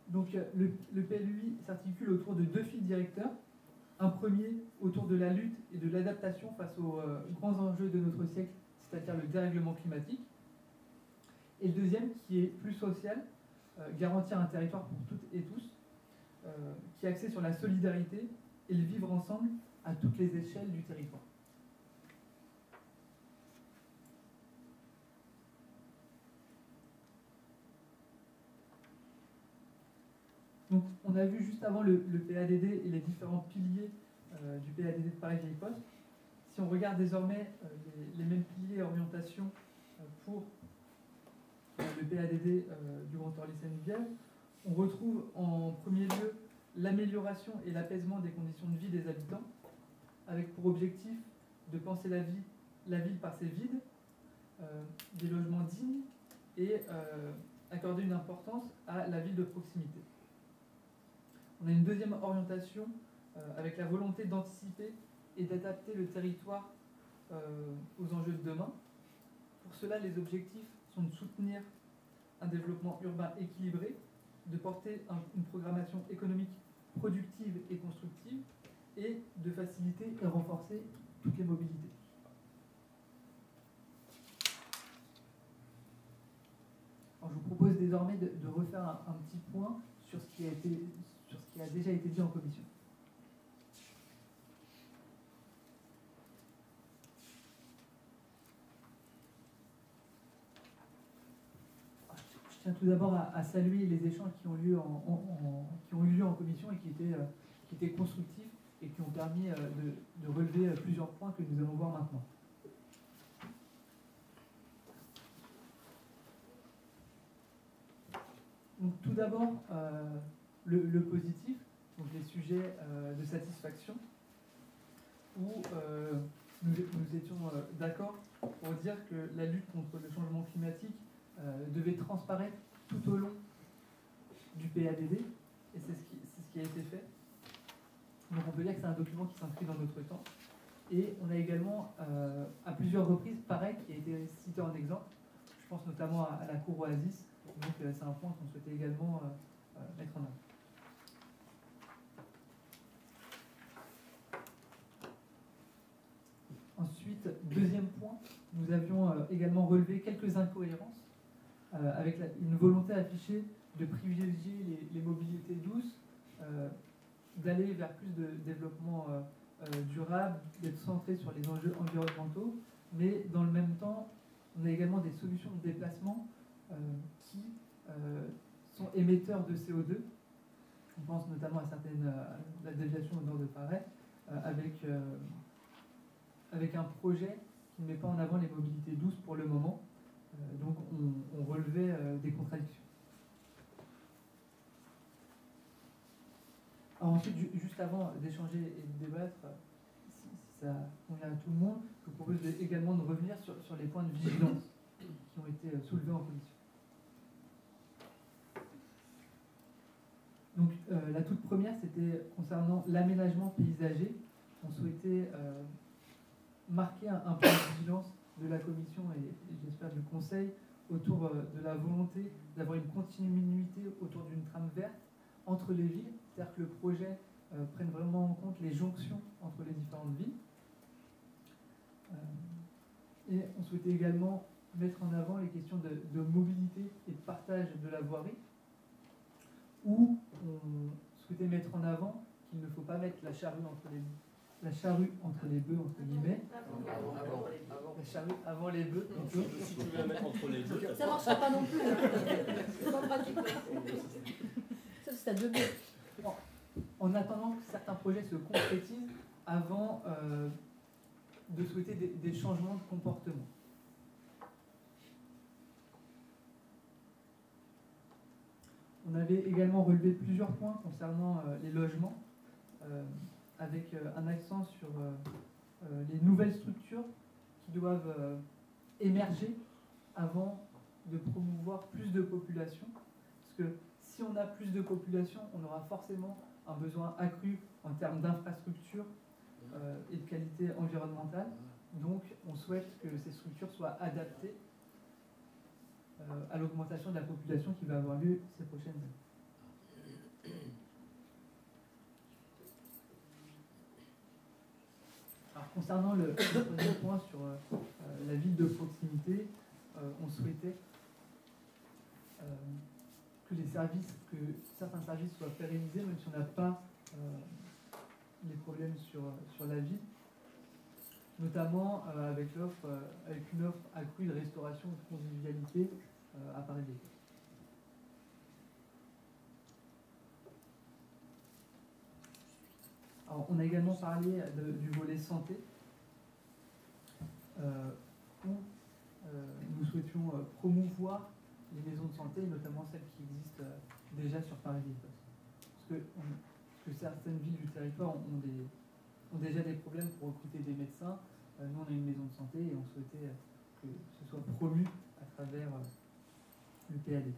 S6: Donc le PLUI s'articule autour de deux fils directeurs. Un premier autour de la lutte et de l'adaptation face aux grands enjeux de notre siècle, c'est-à-dire le dérèglement climatique. Et le deuxième qui est plus social, garantir un territoire pour toutes et tous, qui est axé sur la solidarité et le vivre ensemble à toutes les échelles du territoire. Donc, on a vu juste avant le PADD et les différents piliers du PADD de Paris-Vieille-Poste. Si on regarde désormais les mêmes piliers et orientations pour le PADD du Grand Orly-Seine-Vienne, on retrouve en premier lieu l'amélioration et l'apaisement des conditions de vie des habitants, avec pour objectif de penser la ville par ses vides, des logements dignes et accorder une importance à la ville de proximité. On a une deuxième orientation avec la volonté d'anticiper et d'adapter le territoire aux enjeux de demain. Pour cela, les objectifs sont de soutenir un développement urbain équilibré, de porter une programmation économique productive et constructive et de faciliter et renforcer toutes les mobilités. Alors, je vous propose désormais de refaire un petit point sur ce qui a déjà été dit en commission. Je tiens tout d'abord à saluer les échanges qui ont eu lieu en commission et qui étaient constructifs et qui ont permis de relever plusieurs points que nous allons voir maintenant. Donc, tout d'abord, le positif, donc les sujets de satisfaction, où nous étions d'accord pour dire que la lutte contre le changement climatique devait transparaître tout au long du PADD, et c'est ce qui a été fait. Donc on peut dire que c'est un document qui s'inscrit dans notre temps. Et on a également, à plusieurs reprises, pareil, qui a été cité en exemple. Je pense notamment à la cour Oasis. Donc c'est un point qu'on souhaitait également mettre en œuvre. Ensuite, deuxième point, nous avions également relevé quelques incohérences avec une volonté affichée de privilégier les mobilités douces, d'aller vers plus de développement durable, d'être centré sur les enjeux environnementaux, mais dans le même temps, on a également des solutions de déplacement qui sont émetteurs de CO2. On pense notamment à la déviation au nord de Paris, avec un projet qui ne met pas en avant les mobilités douces pour le moment. Donc on relevait des contradictions. Alors ensuite, juste avant d'échanger et de débattre, si ça convient à tout le monde, je vous propose également de revenir sur les points de vigilance qui ont été soulevés en commission. Donc la toute première, c'était concernant l'aménagement paysager. On souhaitait marquer un point de vigilance de la commission et j'espère du conseil autour de la volonté d'avoir une continuité autour d'une trame verte entre les villes, c'est-à-dire que le projet prenne vraiment en compte les jonctions entre les différentes villes. Et on souhaitait également mettre en avant les questions de mobilité et de partage de la voirie, où on souhaitait mettre en avant qu'il ne faut pas mettre la charrue entre les bœufs, entre guillemets. La charrue avant les bœufs.
S7: Si tu veux la mettre entre les deux,
S1: Ça ne marchera pas non plus. C'est pas pratique. Sauf si tu as deux bœufs.
S6: En attendant que certains projets se concrétisent avant de souhaiter des changements de comportement. On avait également relevé plusieurs points concernant les logements, avec un accent sur les nouvelles structures qui doivent émerger avant de promouvoir plus de population. Parce que si on a plus de population, on aura forcément un besoin accru en termes d'infrastructures et de qualité environnementale. Donc, on souhaite que ces structures soient adaptées à l'augmentation de la population qui va avoir lieu ces prochaines années. Alors, concernant le premier point sur la ville de proximité, on souhaitait que certains services soient pérennisés, même si on n'a pas les problèmes sur la ville, notamment avec une offre accrue de restauration et de convivialité à Paris. Alors, on a également parlé du volet santé, où nous souhaitions promouvoir les maisons de santé, notamment celles qui existent déjà sur Paris-Ville. Parce que certaines villes du territoire ont déjà des problèmes pour recruter des médecins. Nous, on a une maison de santé et on souhaitait que ce soit promu à travers le PAD.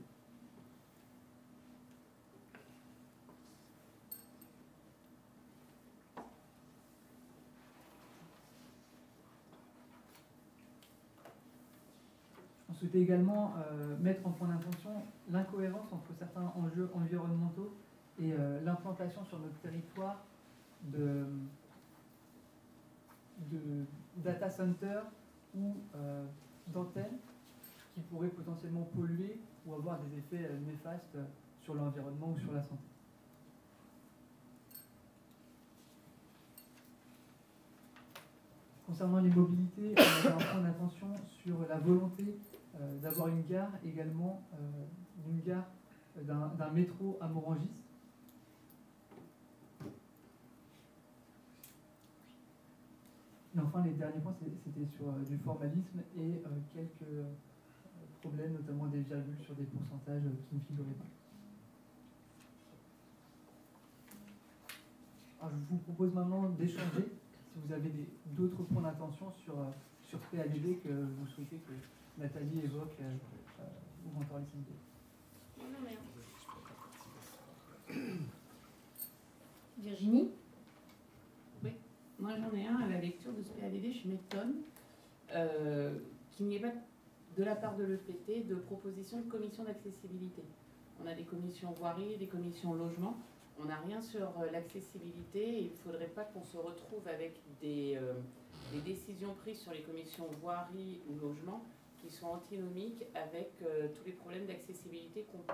S6: On souhaitait également mettre en point d'attention l'incohérence entre certains enjeux environnementaux et l'implantation sur notre territoire de data centers ou d'antennes qui pourraient potentiellement polluer ou avoir des effets néfastes sur l'environnement ou sur la santé. Concernant les mobilités, on a un point d'attention sur la volonté d'avoir une gare également, d'un métro à Morangis. Et enfin, les derniers points, c'était sur du formalisme et quelques problèmes, notamment des virgules sur des pourcentages qui ne figuraient pas. Alors, je vous propose maintenant d'échanger, si vous avez d'autres points d'attention sur PADD que vous souhaitez que Nathalie évoque ou encore les syndics.
S1: Virginie?
S2: Oui, moi j'en ai un à la lecture de ce PADD, je m'étonne qu'il n'y ait pas de la part de l'EPT de proposition de commission d'accessibilité. On a des commissions voirie, des commissions logement, on n'a rien sur l'accessibilité et il ne faudrait pas qu'on se retrouve avec des décisions prises sur les commissions voirie ou logement qui sont antinomiques avec tous les problèmes d'accessibilité qu'on peut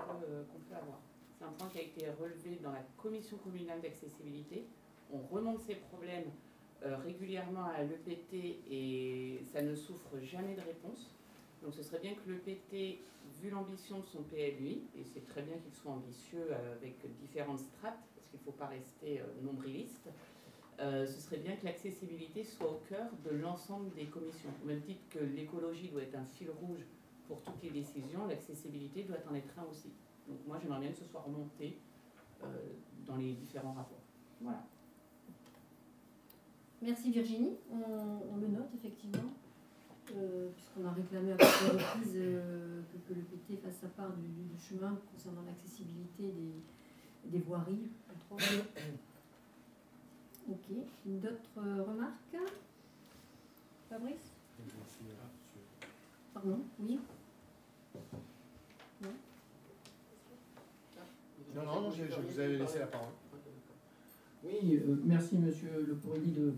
S2: avoir. C'est un point qui a été relevé dans la commission communale d'accessibilité. On remonte ces problèmes régulièrement à l'EPT et ça ne souffre jamais de réponse. Donc ce serait bien que l'EPT, vu l'ambition de son PLUI, et c'est très bien qu'il soit ambitieux avec différentes strates, parce qu'il ne faut pas rester nombriliste, ce serait bien que l'accessibilité soit au cœur de l'ensemble des commissions. Au même titre que l'écologie doit être un fil rouge pour toutes les décisions, l'accessibilité doit en être un aussi. Donc moi j'aimerais bien que ce soit remonté dans les différents rapports. Voilà.
S1: Merci Virginie, on le note effectivement, puisqu'on a réclamé à plusieurs reprises que le PT fasse sa part du chemin concernant l'accessibilité des voiries, entre autres. Ok, d'autres remarques? Fabrice? Pardon, oui?
S5: Non, je vous avais laissé la parole.
S3: Oui, merci Monsieur Le Pourri de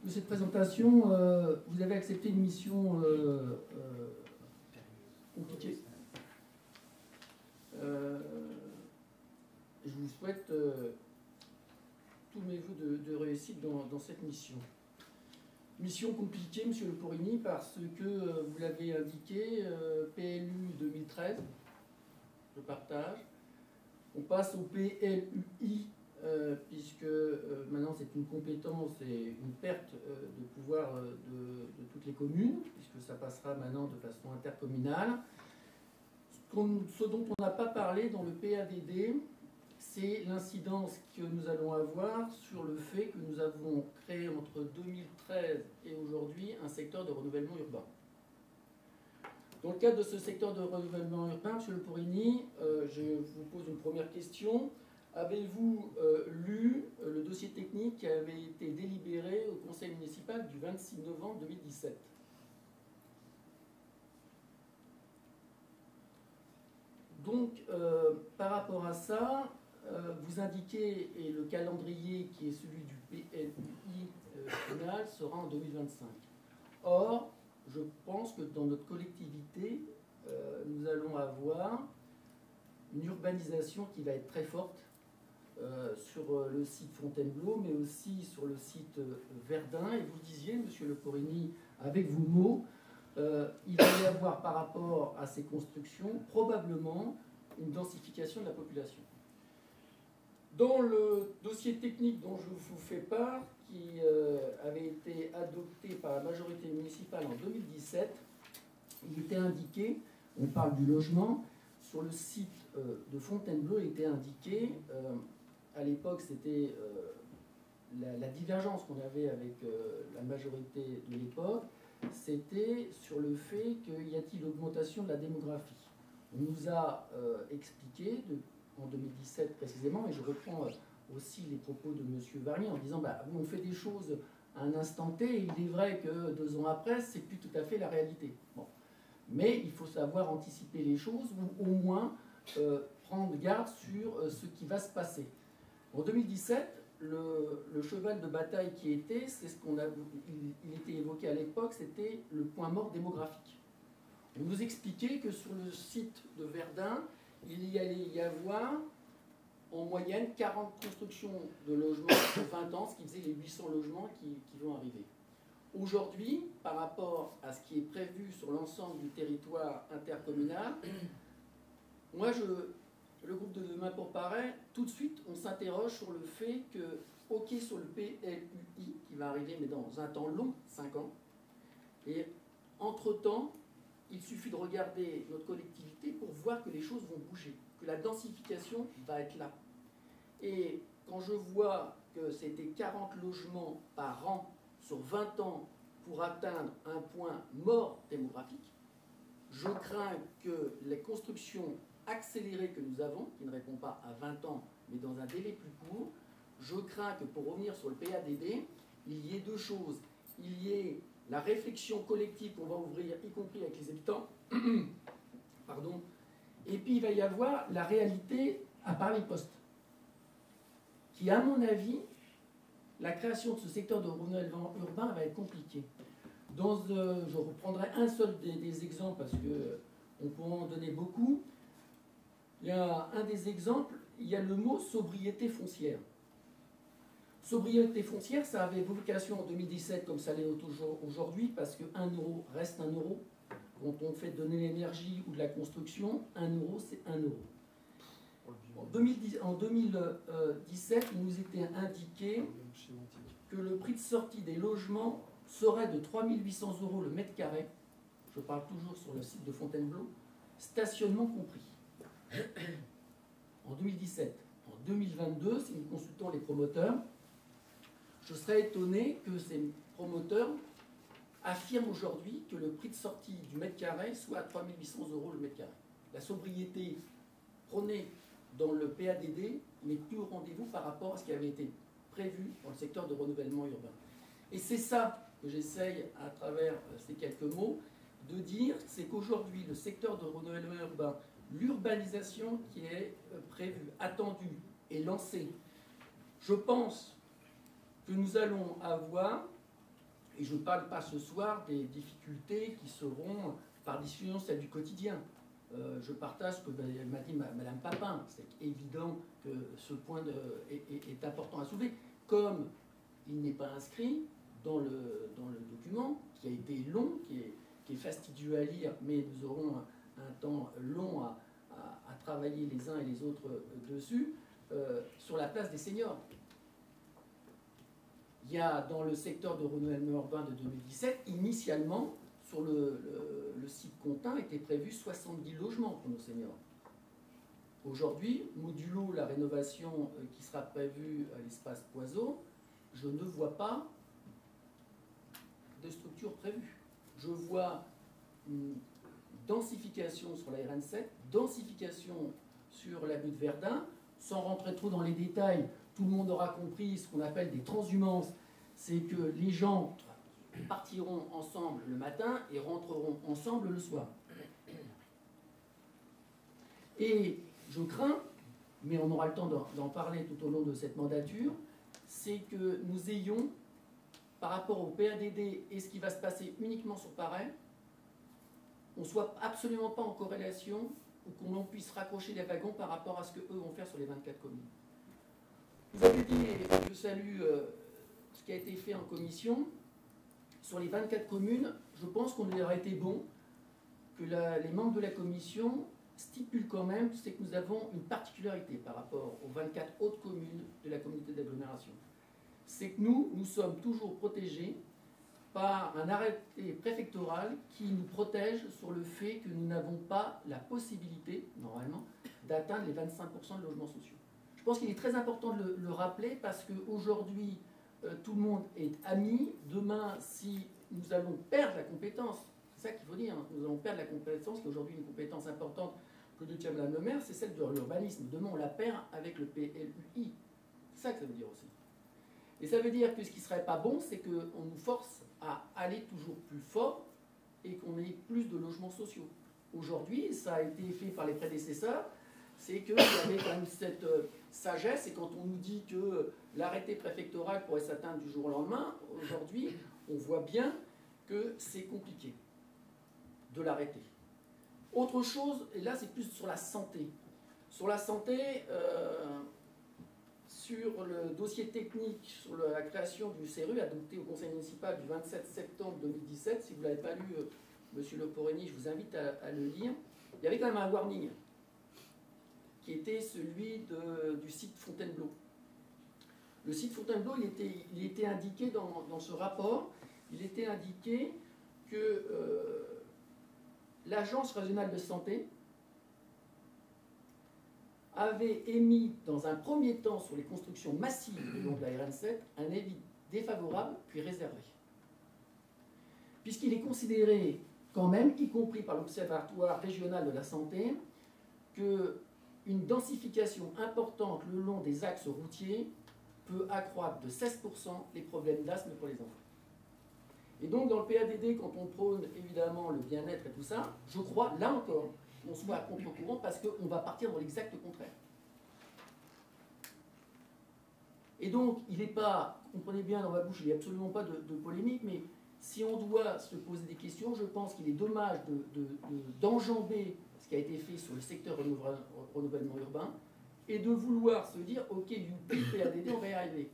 S3: cette présentation. Vous avez accepté une mission compliquée. Je vous souhaite tous mes vœux de réussite dans cette mission. Mission compliquée, Monsieur Le Pourrini, parce que vous l'avez indiqué, PLU 2013, je partage. On passe au PLUI, puisque maintenant c'est une compétence et une perte de pouvoir de toutes les communes, puisque ça passera maintenant de façon intercommunale. Ce dont on n'a pas parlé dans le PADD, c'est l'incidence que nous allons avoir sur le fait que nous avons créé entre 2013 et aujourd'hui un secteur de renouvellement urbain. Dans le cadre de ce secteur de renouvellement urbain, M. Le Pourrini, je vous pose une première question. Avez-vous lu le dossier technique qui avait été délibéré au conseil municipal du 26 novembre 2017 ? Donc, par rapport à ça, vous indiquez, et le calendrier qui est celui du PLUI final sera en 2025. Or, je pense que dans notre collectivité, nous allons avoir une urbanisation qui va être très forte sur le site Fontainebleau, mais aussi sur le site Verdun. Et vous le disiez, monsieur Le Porini, avec vos mots, il va y avoir par rapport à ces constructions probablement une densification de la population. Dans le dossier technique dont je vous fais part, qui avait été adopté par la majorité municipale en 2017, il était indiqué, on parle du logement, sur le site de Fontainebleau, il était indiqué, à l'époque c'était la divergence qu'on avait avec la majorité de l'époque, c'était sur le fait qu'il y a-t-il augmentation de la démographie. On nous a expliqué, en 2017 précisément, et je reprends aussi les propos de M. Varnier en disant bah, on fait des choses à un instant T, et il est vrai que 2 ans après, c'est plus tout à fait la réalité. Bon. Mais il faut savoir anticiper les choses, ou au moins prendre garde sur ce qui va se passer. En 2017, le cheval de bataille qui était, c'est ce qu'on a, il était évoqué à l'époque, c'était le point mort démographique. On nous expliquait que sur le site de Verdun, il y allait y avoir en moyenne 40 constructions de logements sur 20 ans, ce qui faisait les 800 logements qui vont arriver. Aujourd'hui, par rapport à ce qui est prévu sur l'ensemble du territoire intercommunal, moi, le groupe de Demain pour Paris, tout de suite, on s'interroge sur le fait que, OK sur le PLUI, qui va arriver, mais dans un temps long, 5 ans, et entre-temps, il suffit de regarder notre collectivité pour voir que les choses vont bouger, que la densification va être là. Et quand je vois que c'était 40 logements par an sur 20 ans pour atteindre un point mort démographique, je crains que les constructions accélérées que nous avons, qui ne répondent pas à 20 ans, mais dans un délai plus court, je crains que pour revenir sur le PADD, il y ait 2 choses. Il y ait la réflexion collective qu'on va ouvrir, y compris avec les habitants, pardon, et puis il va y avoir la réalité à part les postes, qui, à mon avis, la création de ce secteur de renouvellement urbain va être compliquée. Je reprendrai un seul des exemples, parce qu'on pourra en donner beaucoup. Il y a un des exemples, il y a le mot sobriété foncière. Sobriété foncière, ça avait vocation en 2017 comme ça l'est aujourd'hui, parce que 1 euro reste 1 euro. Quand on fait donner l'énergie ou de la construction, 1 euro, c'est 1 euro. En 2017, il nous était indiqué que le prix de sortie des logements serait de 3 800 € le mètre carré. Je parle toujours sur le site de Fontainebleau, stationnement compris. En 2017. En 2022, si nous consultons les promoteurs, je serais étonné que ces promoteurs affirment aujourd'hui que le prix de sortie du mètre carré soit à 3 800 € le mètre carré. La sobriété prônée dans le PADD n'est plus au rendez-vous par rapport à ce qui avait été prévu dans le secteur de renouvellement urbain. Et c'est ça que j'essaye, à travers ces quelques mots, de dire, c'est qu'aujourd'hui, le secteur de renouvellement urbain, l'urbanisation qui est prévue, attendue et lancée, je pense que nous allons avoir, et je ne parle pas ce soir des difficultés qui seront par décision celles du quotidien. Je partage ce que m'a dit Mme Papin. C'est évident que ce point est important à soulever. Comme il n'est pas inscrit dans le document, qui a été long, qui est fastidieux à lire, mais nous aurons un temps long à travailler les uns et les autres dessus, sur la place des seniors. Il y a dans le secteur de renouvellement urbain de 2017, initialement, sur le site Contint, était prévu 70 logements pour nos seniors. Aujourd'hui, modulo la rénovation qui sera prévue à l'espace Poiseau, je ne vois pas de structure prévue. Je vois une densification sur la RN7, densification sur la butte Verdun. Sans rentrer trop dans les détails, tout le monde aura compris ce qu'on appelle des transhumances. C'est que les gens partiront ensemble le matin et rentreront ensemble le soir. Et je crains, mais on aura le temps d'en parler tout au long de cette mandature, c'est que nous ayons, par rapport au PADD et ce qui va se passer uniquement sur Paray, on ne soit absolument pas en corrélation ou qu'on puisse raccrocher les wagons par rapport à ce qu'eux vont faire sur les 24 communes. Vous avez dit, et je salue ce qui a été fait en commission, sur les 24 communes, je pense qu'on aurait été bon que les membres de la commission stipulent quand même, c'est que nous avons une particularité par rapport aux 24 autres communes de la communauté d'agglomération. C'est que nous sommes toujours protégés par un arrêté préfectoral qui nous protège sur le fait que nous n'avons pas la possibilité, normalement, d'atteindre les 25% de logements sociaux. Je pense qu'il est très important de le rappeler parce qu'aujourd'hui, tout le monde est ami. Demain, si nous allons perdre la compétence, c'est ça qu'il faut dire, nous allons perdre la compétence, qui est aujourd'hui une compétence importante que de Madame le maire, c'est celle de l'urbanisme. Demain, on la perd avec le PLUI. C'est ça que ça veut dire aussi. Et ça veut dire que ce qui ne serait pas bon, c'est qu'on nous force à aller toujours plus fort et qu'on ait plus de logements sociaux. Aujourd'hui, ça a été fait par les prédécesseurs, c'est qu'il y avait quand même cette sagesse, et quand on nous dit que l'arrêté préfectoral pourrait s'atteindre du jour au lendemain, aujourd'hui, on voit bien que c'est compliqué de l'arrêter. Autre chose, et là c'est plus sur la santé. Sur la santé, sur le dossier technique, sur la création du CERU, adopté au Conseil municipal du 27 septembre 2017, si vous ne l'avez pas lu, Monsieur Le Porigny, je vous invite à le lire, il y avait quand même un warning, qui était celui du site Fontainebleau. Le site Fontainebleau, il était indiqué dans ce rapport, il était indiqué que l'Agence régionale de santé avait émis dans un premier temps sur les constructions massives le long de la RN7 un avis défavorable puis réservé. Puisqu'il est considéré quand même, y compris par l'Observatoire régional de la santé, qu'une densification importante le long des axes routiers peut accroître de 16% les problèmes d'asthme pour les enfants. Et donc dans le PADD, quand on prône évidemment le bien-être et tout ça, je crois, là encore, qu'on soit à contre-courant parce qu'on va partir dans l'exact contraire. Et donc, il n'est pas, comprenez bien dans ma bouche, il n'y a absolument pas de polémique, mais si on doit se poser des questions, je pense qu'il est dommage d'enjamber ce qui a été fait sur le secteur renouvellement urbain et de vouloir se dire, ok, youpi, PADD, on va y arriver.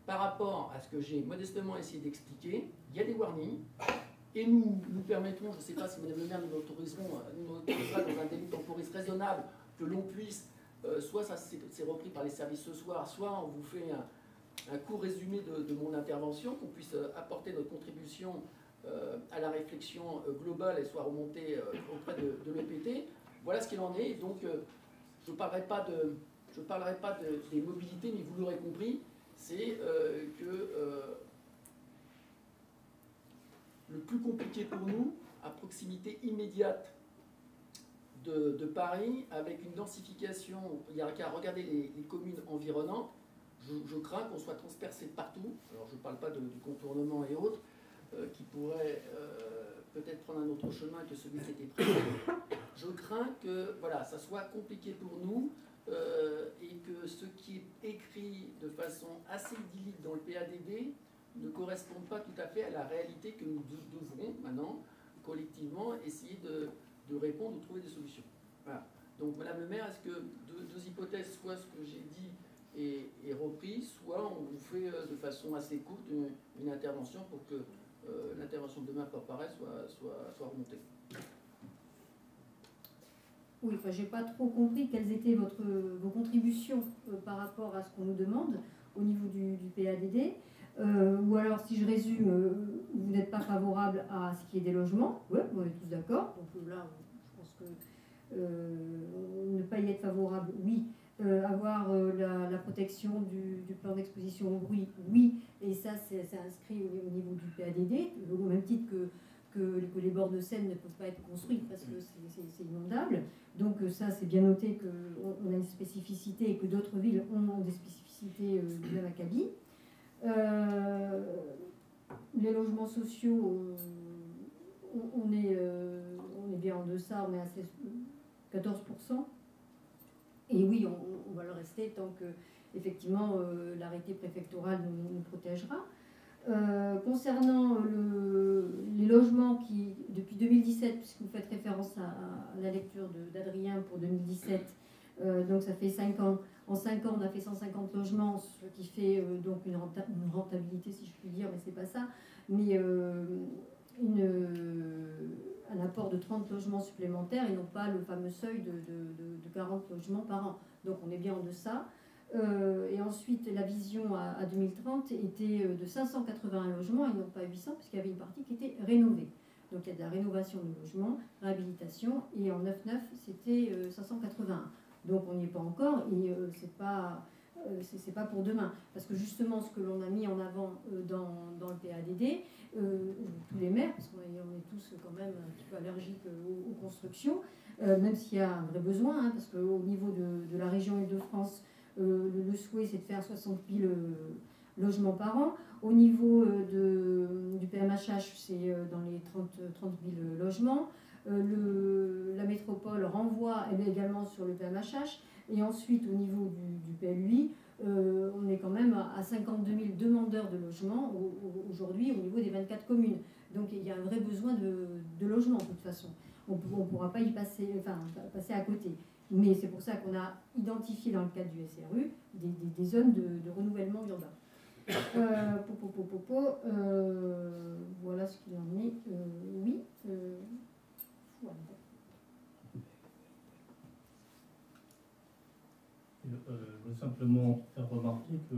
S3: Par rapport à ce que j'ai modestement essayé d'expliquer, il y a des warnings, et nous permettrons, je ne sais pas si Madame le maire nous autorisera dans un délai temporis raisonnable, que l'on puisse, soit ça c'est repris par les services ce soir, soit on vous fait un court résumé de mon intervention, qu'on puisse apporter notre contribution à la réflexion globale et soit remontée auprès de l'EPT. Voilà ce qu'il en est. Donc, je ne parlerai pas des mobilités, mais vous l'aurez compris, c'est que le plus compliqué pour nous, à proximité immédiate de Paris, avec une densification, il n'y a qu'à regarder les communes environnantes, je crains qu'on soit transpercé partout. Alors je ne parle pas du contournement et autres, qui pourraient peut-être prendre un autre chemin que celui qui était prévu. Je crains que voilà, ça soit compliqué pour nous et que ce qui est écrit de façon assez idyllique dans le PADD ne corresponde pas tout à fait à la réalité que nous devrons maintenant, collectivement, essayer de répondre ou de trouver des solutions. Voilà. Donc, Madame le maire, est-ce que deux hypothèses, soit ce que j'ai dit est repris, soit on vous fait de façon assez courte une intervention pour que l'intervention de demain par pareil soit remontée.
S1: Oui, enfin, j'ai pas trop compris quelles étaient vos contributions par rapport à ce qu'on nous demande au niveau du PADD. Ou alors, si je résume, vous n'êtes pas favorable à ce qui est des logements. Oui, on est tous d'accord. Donc là, je pense que ne pas y être favorable, oui. Avoir la protection du plan d'exposition au bruit, oui. Et ça, c'est inscrit au niveau du PADD, au même titre que les bords de Seine ne peuvent pas être construits parce que c'est inondable. Donc ça, c'est bien noté qu'on a une spécificité et que d'autres villes ont des spécificités de la Maccabi. Les logements sociaux, on est bien en deçà, on est à 14%. Et oui, on va le rester tant que, effectivement, l'arrêté préfectoral nous protégera. Concernant les logements qui, depuis 2017, puisque vous faites référence à la lecture d'Adrien pour 2017, donc ça fait 5 ans. En 5 ans, on a fait 150 logements, ce qui fait donc une rentabilité, si je puis dire, mais c'est pas ça, mais un apport de 30 logements supplémentaires et non pas le fameux seuil de 40 logements par an. Donc on est bien en deçà. Et ensuite, la vision à 2030 était de 581 logements et non pas 800, puisqu'il y avait une partie qui était rénovée. Donc il y a de la rénovation de logements, réhabilitation, et en 9-9, c'était 581. Donc on n'y est pas encore, et c'est pas pour demain. Parce que justement, ce que l'on a mis en avant dans le PADD, tous les maires, parce qu'on est tous quand même un petit peu allergiques aux constructions, même s'il y a un vrai besoin, hein, parce qu'au niveau de la région Île-de-France, le souhait, c'est de faire 60 000 logements par an. Au niveau du PMHH, c'est dans les 30 000 logements. La métropole renvoie, elle est également sur le PMHH. Et ensuite, au niveau du PLUI, on est quand même à 52 000 demandeurs de logements aujourd'hui au niveau des 24 communes. Donc il y a un vrai besoin de logement de toute façon. On ne pourra pas y passer, passer à côté. Mais c'est pour ça qu'on a identifié dans le cadre du SRU des zones de renouvellement urbain. Voilà ce qu'il en est. Oui. Voilà.
S4: Je veux simplement faire remarquer que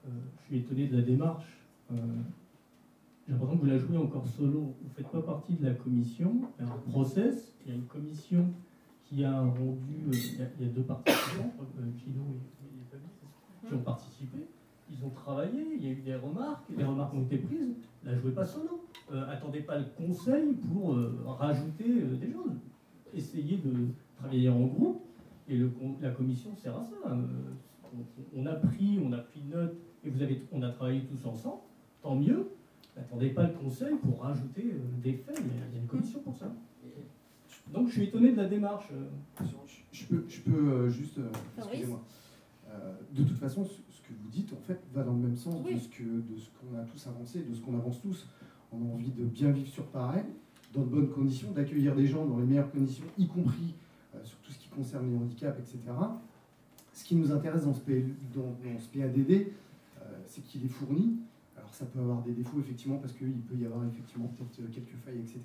S4: je suis étonné de la démarche. J'ai l'impression que vous la jouez encore solo. Vous ne faites pas partie de la commission. Il y a un process, il y a une commission qui a rendu, il y a deux participants, Gino et Fabrice, qui ont participé. Ils ont travaillé, il y a eu des remarques, et les remarques ont été prises. La jouez pas solo. Attendez pas le conseil pour rajouter des choses. Essayez de travailler en groupe, et la commission sert à ça. On a pris note, et on a travaillé tous ensemble, tant mieux. N'attendez pas le conseil pour rajouter des faits, il y a une commission pour ça. Donc je suis étonné de la démarche.
S5: Je peux juste... excusez-moi. De toute façon, ce que vous dites, en fait, va dans le même sens de ce qu'on a tous avancé, de ce qu'on avance tous. On a envie de bien vivre sur Paray, dans de bonnes conditions, d'accueillir des gens dans les meilleures conditions, y compris sur tout ce qui concerne les handicaps, etc. Ce qui nous intéresse dans ce PADD, c'est qu'il est fourni. Alors ça peut avoir des défauts, effectivement, parce qu'il peut y avoir effectivement peut-être quelques failles, etc.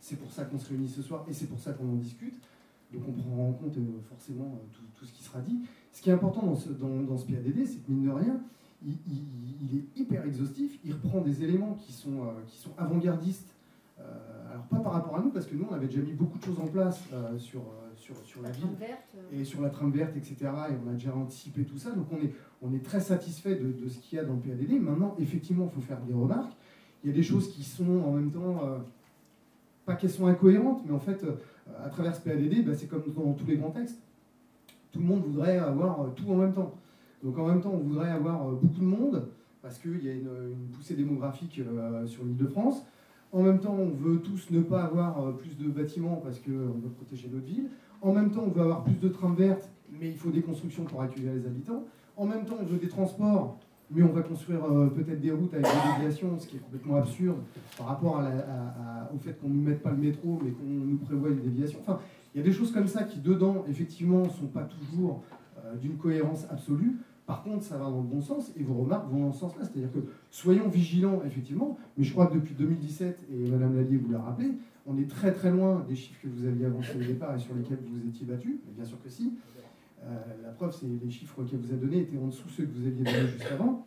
S5: C'est pour ça qu'on se réunit ce soir et c'est pour ça qu'on en discute. Donc on prend en compte forcément tout ce qui sera dit. Ce qui est important dans ce PADD, c'est que mine de rien, il est hyper exhaustif. Il reprend des éléments qui sont avant-gardistes. Alors pas par rapport à nous, parce que nous on avait déjà mis beaucoup de choses en place sur la ville et sur la trame verte, etc. Et on a déjà anticipé tout ça. Donc on est très satisfait de ce qu'il y a dans le PADD. Maintenant, effectivement, il faut faire des remarques. Il y a des choses qui sont en même temps, pas qu'elles sont incohérentes, mais en fait, à travers ce PADD, c'est comme dans tous les grands textes. Tout le monde voudrait avoir tout en même temps. Donc en même temps, on voudrait avoir beaucoup de monde, parce qu'il y a une poussée démographique sur l'Île-de-France. En même temps, on veut tous ne pas avoir plus de bâtiments, parce qu'on veut protéger notre ville. En même temps, on veut avoir plus de trames vertes, mais il faut des constructions pour accueillir les habitants. En même temps, on veut des transports, mais on va construire peut-être des routes avec des déviations, ce qui est complètement absurde par rapport au fait qu'on ne nous mette pas le métro, mais qu'on nous prévoit une déviation. Enfin, il y a des choses comme ça qui, dedans, effectivement, ne sont pas toujours d'une cohérence absolue. Par contre, ça va dans le bon sens, et vos remarques vont dans ce sens-là. C'est-à-dire que soyons vigilants, effectivement, mais je crois que depuis 2017, et Mme Lallier vous l'a rappelé, on est très très loin des chiffres que vous aviez avancés au départ et sur lesquels vous étiez battus, bien sûr que si. La preuve, c'est les chiffres qu'elle vous a donnés étaient en dessous de ceux que vous aviez donnés juste avant,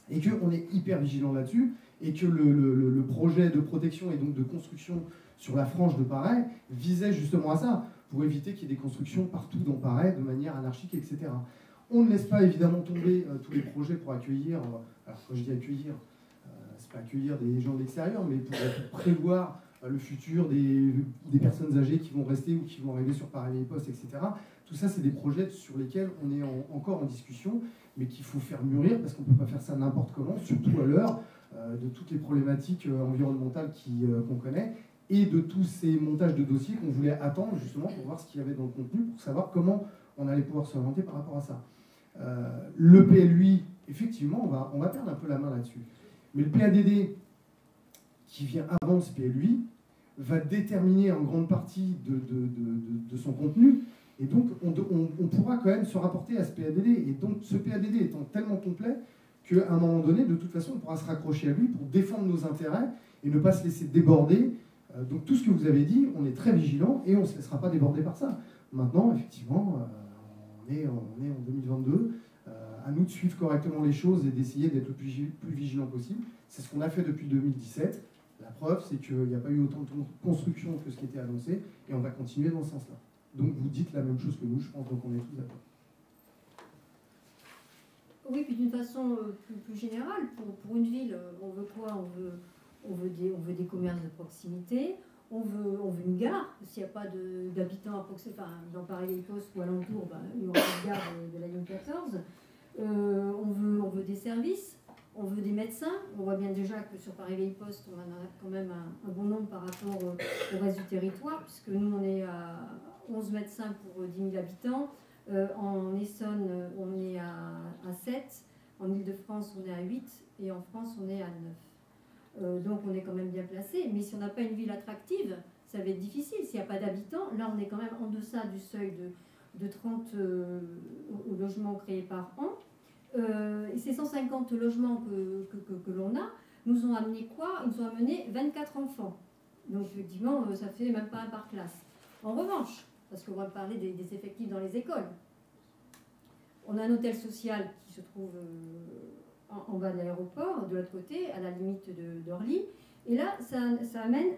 S5: et qu'on est hyper vigilant là-dessus, et que le projet de protection et donc de construction sur la frange de Paray visait justement à ça, pour éviter qu'il y ait des constructions partout dans Paray de manière anarchique, etc. On ne laisse pas évidemment tomber tous les projets pour accueillir, alors quand je dis accueillir, c'est pas accueillir des gens de l'extérieur, mais pour prévoir le futur des personnes âgées qui vont rester ou qui vont arriver sur Paris-les-Postes, etc. Tout ça, c'est des projets sur lesquels on est encore en discussion, mais qu'il faut faire mûrir, parce qu'on ne peut pas faire ça n'importe comment, surtout à l'heure de toutes les problématiques environnementales qu'on connaît, et de tous ces montages de dossiers qu'on voulait attendre justement pour voir ce qu'il y avait dans le contenu, pour savoir comment on allait pouvoir s'orienter par rapport à ça. Le PLUI, effectivement, on va perdre un peu la main là-dessus. Mais le PADD, qui vient avant ce PLUI, va déterminer en grande partie de son contenu, et donc on pourra quand même se rapporter à ce PADD. Et donc ce PADD étant tellement complet qu'à un moment donné, de toute façon, on pourra se raccrocher à lui pour défendre nos intérêts et ne pas se laisser déborder. Donc tout ce que vous avez dit, on est très vigilant et on ne se laissera pas déborder par ça. Maintenant, effectivement, on est en 2022. À nous de suivre correctement les choses et d'essayer d'être le plus vigilant possible. C'est ce qu'on a fait depuis 2017. La preuve, c'est qu'il n'y a pas eu autant de construction que ce qui était annoncé, et on va continuer dans ce sens-là. Donc vous dites la même chose que nous, je pense, donc on est tous d'accord.
S1: Oui, puis d'une façon plus générale, pour une ville, on veut quoi? On veut des commerces de proximité, on veut une gare. S'il n'y a pas d'habitants à proximité, enfin, dans Paris-les-Postes ou alentour, il y aura une gare de la ligne 14. On veut des services, on veut des médecins. On voit bien déjà que sur Paris-les-Postes, on en a quand même un bon nombre par rapport au reste du territoire, puisque nous, on est à 11 médecins pour 10 000 habitants. En Essonne, on est à 7. En Ile-de-France, on est à 8. Et en France, on est à 9. Donc, on est quand même bien placé. Mais si on n'a pas une ville attractive, ça va être difficile. S'il n'y a pas d'habitants, là, on est quand même en deçà du seuil de 30 logements créés par an. Et ces 150 logements que l'on a nous ont amené quoi? Ils nous ont amené 24 enfants. Donc effectivement, ça fait même pas un par classe. En revanche, parce qu'on va parler des effectifs dans les écoles, on a un hôtel social qui se trouve en bas de l'aéroport, de l'autre côté, à la limite d'Orly. Et là, ça amène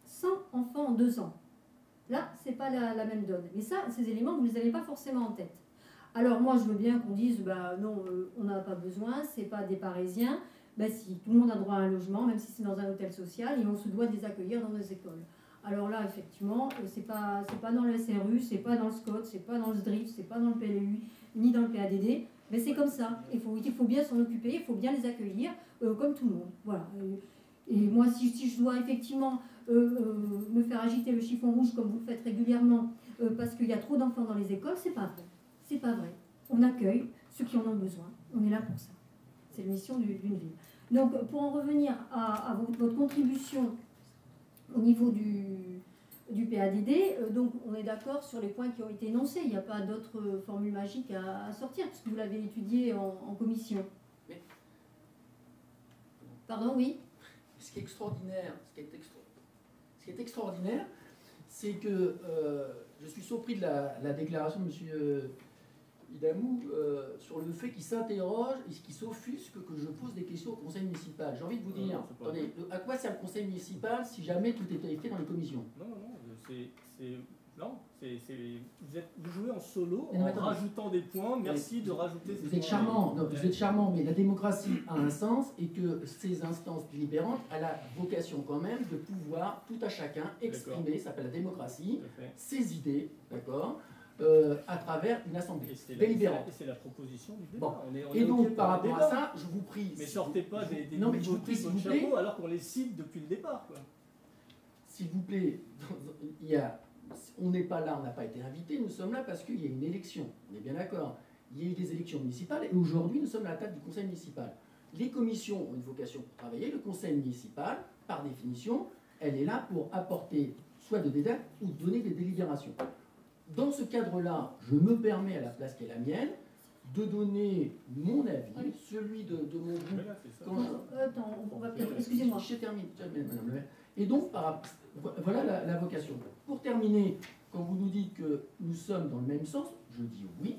S1: 100 enfants en 2 ans. Là, ce n'est pas la même donne. Mais ça, ces éléments, vous ne les avez pas forcément en tête. Alors moi, je veux bien qu'on dise, non, on n'a pas besoin, ce n'est pas des Parisiens. Si, tout le monde a droit à un logement, même si c'est dans un hôtel social, et on se doit de les accueillir dans nos écoles. Alors là, effectivement, c'est pas dans le SRU, c'est pas dans le SCOT, c'est pas dans le SDRIF, c'est pas dans le PLUI, ni dans le PADD, mais c'est comme ça. Il faut bien s'en occuper, il faut bien les accueillir, comme tout le monde. Voilà. Et moi, si je dois effectivement me faire agiter le chiffon rouge comme vous le faites régulièrement, parce qu'il y a trop d'enfants dans les écoles, c'est pas vrai. C'est pas vrai. On accueille ceux qui en ont besoin. On est là pour ça. C'est la mission d'une ville. Donc, pour en revenir à votre contribution au niveau du PADD, donc on est d'accord sur les points qui ont été énoncés. Il n'y a pas d'autres formules magiques à sortir, puisque vous l'avez étudié en commission.
S3: Mais...
S1: Pardon, oui.
S3: Ce qui est extraordinaire, c'est que je suis surpris de la déclaration de M. Idamou sur le fait qu'il s'interroge et qu'il s'offusque que je pose des questions au conseil municipal. J'ai envie de vous dire, attendez, à quoi sert le conseil municipal si jamais tout est fait dans les commissions?
S7: Vous jouez en solo en rajoutant des points. Merci de rajouter ces points.
S3: Vous êtes charmant, mais la démocratie a un sens et que ces instances délibérantes a la vocation quand même de pouvoir tout à chacun exprimer, ça s'appelle la démocratie, ses idées, d'accord, à travers une assemblée délibérante.
S7: Et c'est la proposition du débat.
S3: Bon.
S7: On est
S3: et donc
S7: OK
S3: par rapport
S7: débat.
S3: À ça, je vous prie...
S7: Mais sortez pas des
S3: non, mais je vous prie,
S7: nouveautés de votre chapeau alors qu'on les cite depuis le départ.
S3: S'il vous plaît, on n'est pas là, on n'a pas été invité, nous sommes là parce qu'il y a une élection, on est bien d'accord. Il y a eu des élections municipales et aujourd'hui nous sommes à la table du conseil municipal. Les commissions ont une vocation pour travailler, le conseil municipal, par définition, elle est là pour apporter soit de dédats ou donner des délibérations. Dans ce cadre-là, je me permets, à la place qui est la mienne, de donner mon avis, celui de mon groupe. Excusez-moi. Je termine, madame le maire. Et donc, voilà la vocation. Pour terminer, quand vous nous dites que nous sommes dans le même sens, je dis oui.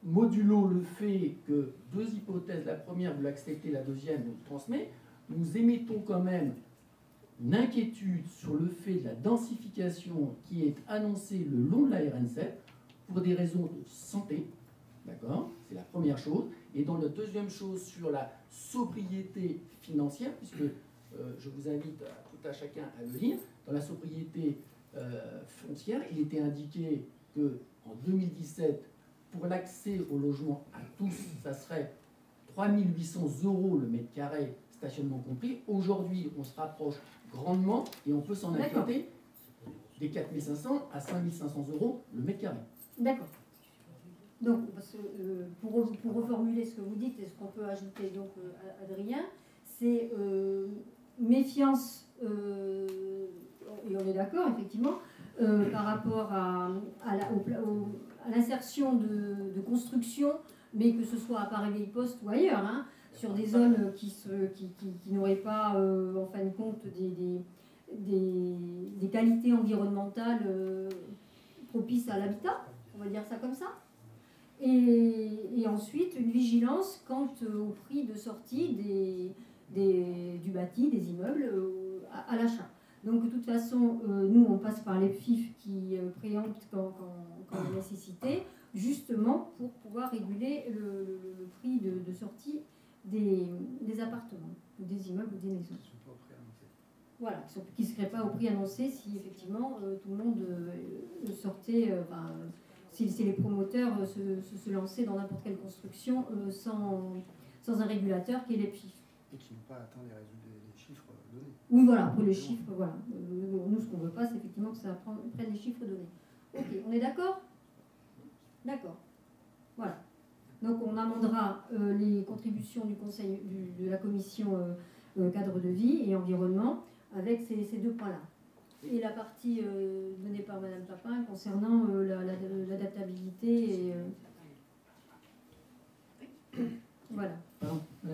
S3: Modulo le fait que 2 hypothèses, la première vous l'acceptez, la deuxième vous le transmet, nous émettons quand même une inquiétude sur le fait de la densification qui est annoncée le long de la RN7 pour des raisons de santé, d'accord? C'est la première chose. Et dans la deuxième chose, sur la sobriété financière, puisque je vous invite tout à chacun à le lire, dans la sobriété foncière, il était indiqué qu'en 2017, pour l'accès au logement à tous, ça serait 3 800 € le mètre carré, stationnement compris. Aujourd'hui, on se rapproche grandement et on peut s'en inquiéter des 4 500 à 5 500 € le mètre carré.
S1: D'accord. Donc, pour reformuler ce que vous dites et ce qu'on peut ajouter, donc, Adrien, c'est méfiance, et on est d'accord, effectivement, par rapport à l'insertion de construction, mais que ce soit à Paris-Vieille-Poste ou ailleurs, hein, sur des zones qui n'auraient pas, en fin de compte, des qualités environnementales propices à l'habitat, on va dire ça comme ça. Et ensuite, une vigilance quant au prix de sortie du bâti, des immeubles à l'achat. Donc, de toute façon, nous, on passe par les FIF qui préemptent quand nécessité, justement pour pouvoir réguler le prix de sortie des appartements, ou des immeubles ou des maisons. Voilà, qui ne seraient pas au prix annoncé si effectivement tout le monde sortait, si les promoteurs se lançaient dans n'importe quelle construction sans un régulateur qui est les FIF.
S5: Et qui n'ont pas atteint les chiffres donnés.
S1: Oui, voilà, pour les chiffres, voilà. Nous, ce qu'on ne veut pas, c'est effectivement que ça prenne les chiffres donnés. Ok, on est d'accord? D'accord. Voilà. Donc, on amendera les contributions du conseil, de la commission cadre de vie et environnement avec ces deux points-là. Et la partie menée par Madame Papin concernant l'adaptabilité et voilà.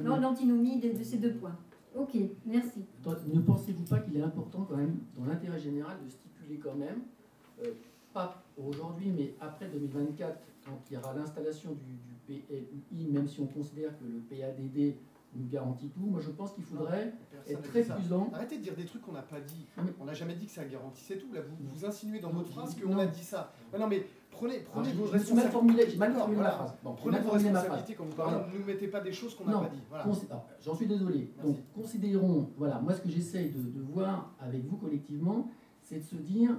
S1: L'antinomie de ces deux points. Ok, merci.
S3: Ne pensez-vous pas qu'il est important quand même, dans l'intérêt général, de stipuler quand même, pas aujourd'hui, mais après 2024, quand il y aura l'installation du PLUI, même si on considère que le PADD nous garantit tout, moi je pense qu'il faudrait être très prudent.
S5: Arrêtez de dire des trucs qu'on n'a pas dit. On n'a jamais dit que ça garantissait tout. Là, vous insinuez dans votre phrase qu'on a dit ça. Non, mais prenez vos responsabilités.
S3: J'ai mal formulé ma phrase.
S5: Prenez vos responsabilités quand vous parlez. Ne nous mettez pas des choses qu'on n'a pas dit. Voilà.
S3: J'en suis désolé. Donc, considérons, voilà, moi ce que j'essaye de voir avec vous collectivement, c'est de se dire,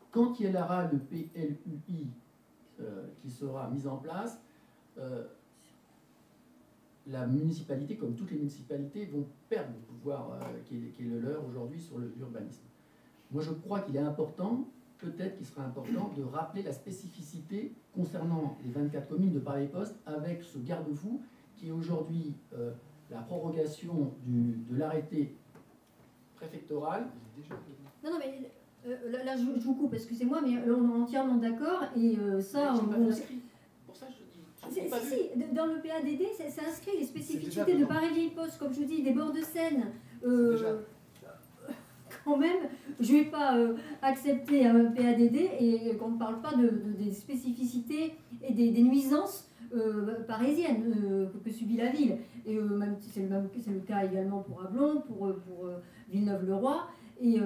S3: quand il y aura le PLUI qui sera mis en place, la municipalité, comme toutes les municipalités, vont perdre le pouvoir qui est le leur aujourd'hui sur l'urbanisme. Moi, je crois qu'il est important, peut-être qu'il sera important, de rappeler la spécificité concernant les 24 communes de Paris-Poste avec ce garde-fou qui est aujourd'hui la prorogation de l'arrêté préfectoral.
S1: Non, mais là, je vous coupe, excusez-moi, mais on est entièrement d'accord et ça,
S3: Pour ça, je dis.
S1: Si, dans le PADD, c'est inscrit les spécificités de Paris-Vieille-Poste, comme je vous dis, des bords de Seine. Quand même, je ne vais pas accepter un PADD et qu'on ne parle pas des spécificités et des nuisances parisiennes que subit la ville. Et même c'est le cas également pour Ablon, pour Villeneuve-le-Roi. Et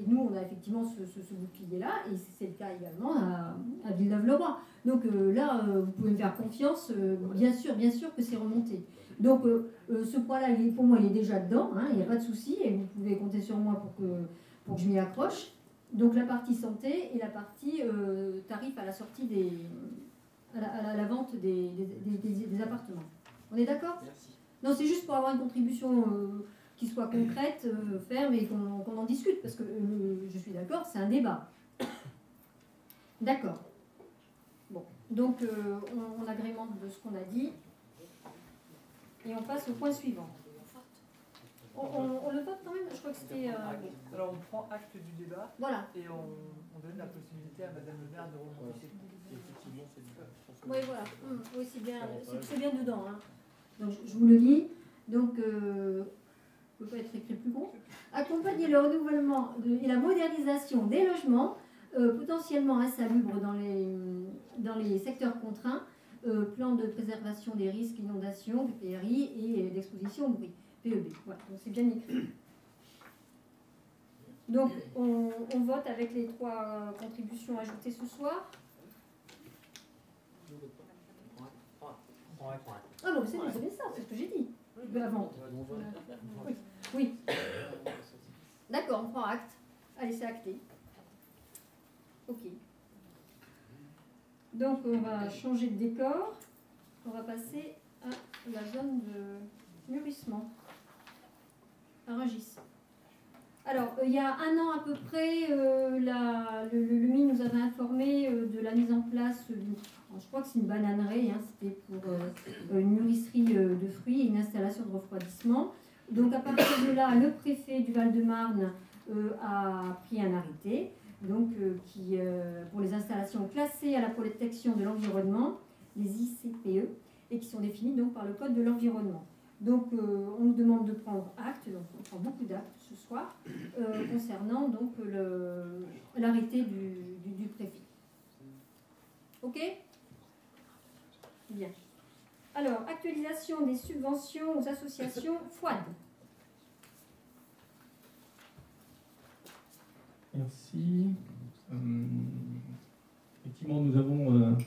S1: nous, on a effectivement ce bouclier-là, et c'est le cas également à Villeneuve-le-Roi. Donc là, vous pouvez me faire confiance, bien sûr que c'est remonté. Donc ce point-là, pour moi, il est déjà dedans, hein, il n'y a pas de souci, et vous pouvez compter sur moi pour que je m'y accroche. Donc la partie santé et la partie tarif à la sortie à la vente des appartements. On est d'accord?
S3: Merci.
S1: Non, c'est juste pour avoir une contribution qui soit concrète, ferme et qu'on en discute, parce que je suis d'accord, c'est un débat. D'accord. Bon, donc on agrémente de ce qu'on a dit, et on passe au point suivant. On le vote quand même, je crois que c'était...
S6: Alors on prend acte du débat,
S1: voilà.
S6: Et on donne la possibilité à Madame le maire de remonter.
S7: Effectivement, c'est bien.
S1: Oui, voilà. Oui, c'est bien dedans. Hein. Donc je vous le lis. Donc... peut pas être écrit plus gros, accompagner le renouvellement et la modernisation des logements potentiellement insalubres dans les secteurs contraints, plan de préservation des risques d'inondation, PRI, et d'exposition au bruit, PEB. Voilà, donc c'est bien écrit. Donc on vote avec les 3 contributions ajoutées ce soir.
S8: prend acte.
S1: Ah bon, c'est bien ça, c'est ce que j'ai dit. De la vente. Oui. Oui. D'accord, on prend acte. Allez, c'est acté. Ok. Donc, on va changer de décor. On va passer à la zone de mûrissement. À Rungis. Alors, il y a un an à peu près, le MI nous avait informé de la mise en place, je crois que c'est une bananerie, hein, c'était pour une mûrisserie de fruits et une installation de refroidissement. Donc, à partir de là, le préfet du Val-de-Marne a pris un arrêté donc, pour les installations classées à la protection de l'environnement, les ICPE, et qui sont définies donc, par le Code de l'environnement. Donc, on nous demande de prendre acte, donc on prend beaucoup d'actes ce soir, concernant donc l'arrêté du préfet. Ok? Bien. Alors, actualisation des subventions aux associations FOAD.
S4: Merci. Effectivement, nous devons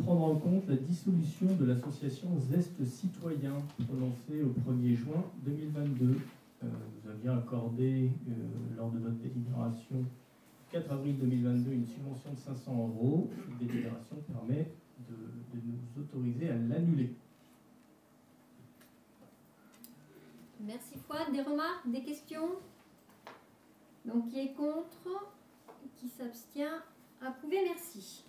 S4: prendre en compte la dissolution de l'association Zeste Citoyen, prononcée au 1er juin 2022. Nous avions accordé, lors de notre délibération 4 avril 2022, une subvention de 500 €. Cette délibération permet de nous autoriser à l'annuler.
S1: Merci Fouad. Des remarques, des questions? Donc, qui est contre? Qui s'abstient? Approuvé, merci.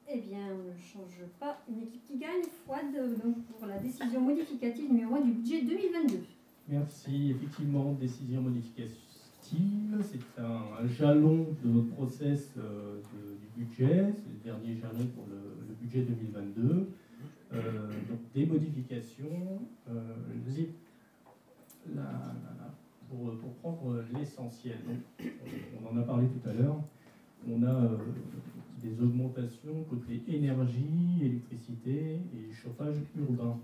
S1: Eh bien, on ne change pas une équipe qui gagne. Fouad, donc pour la décision modificative numéro 1 du budget 2022.
S4: Merci. Effectivement, décision modificative. C'est un jalon de notre process du budget. C'est le dernier jalon pour le budget 2022. Donc, des modifications. Pour prendre l'essentiel. On en a parlé tout à l'heure. On a des augmentations côté énergie, électricité et chauffage urbain.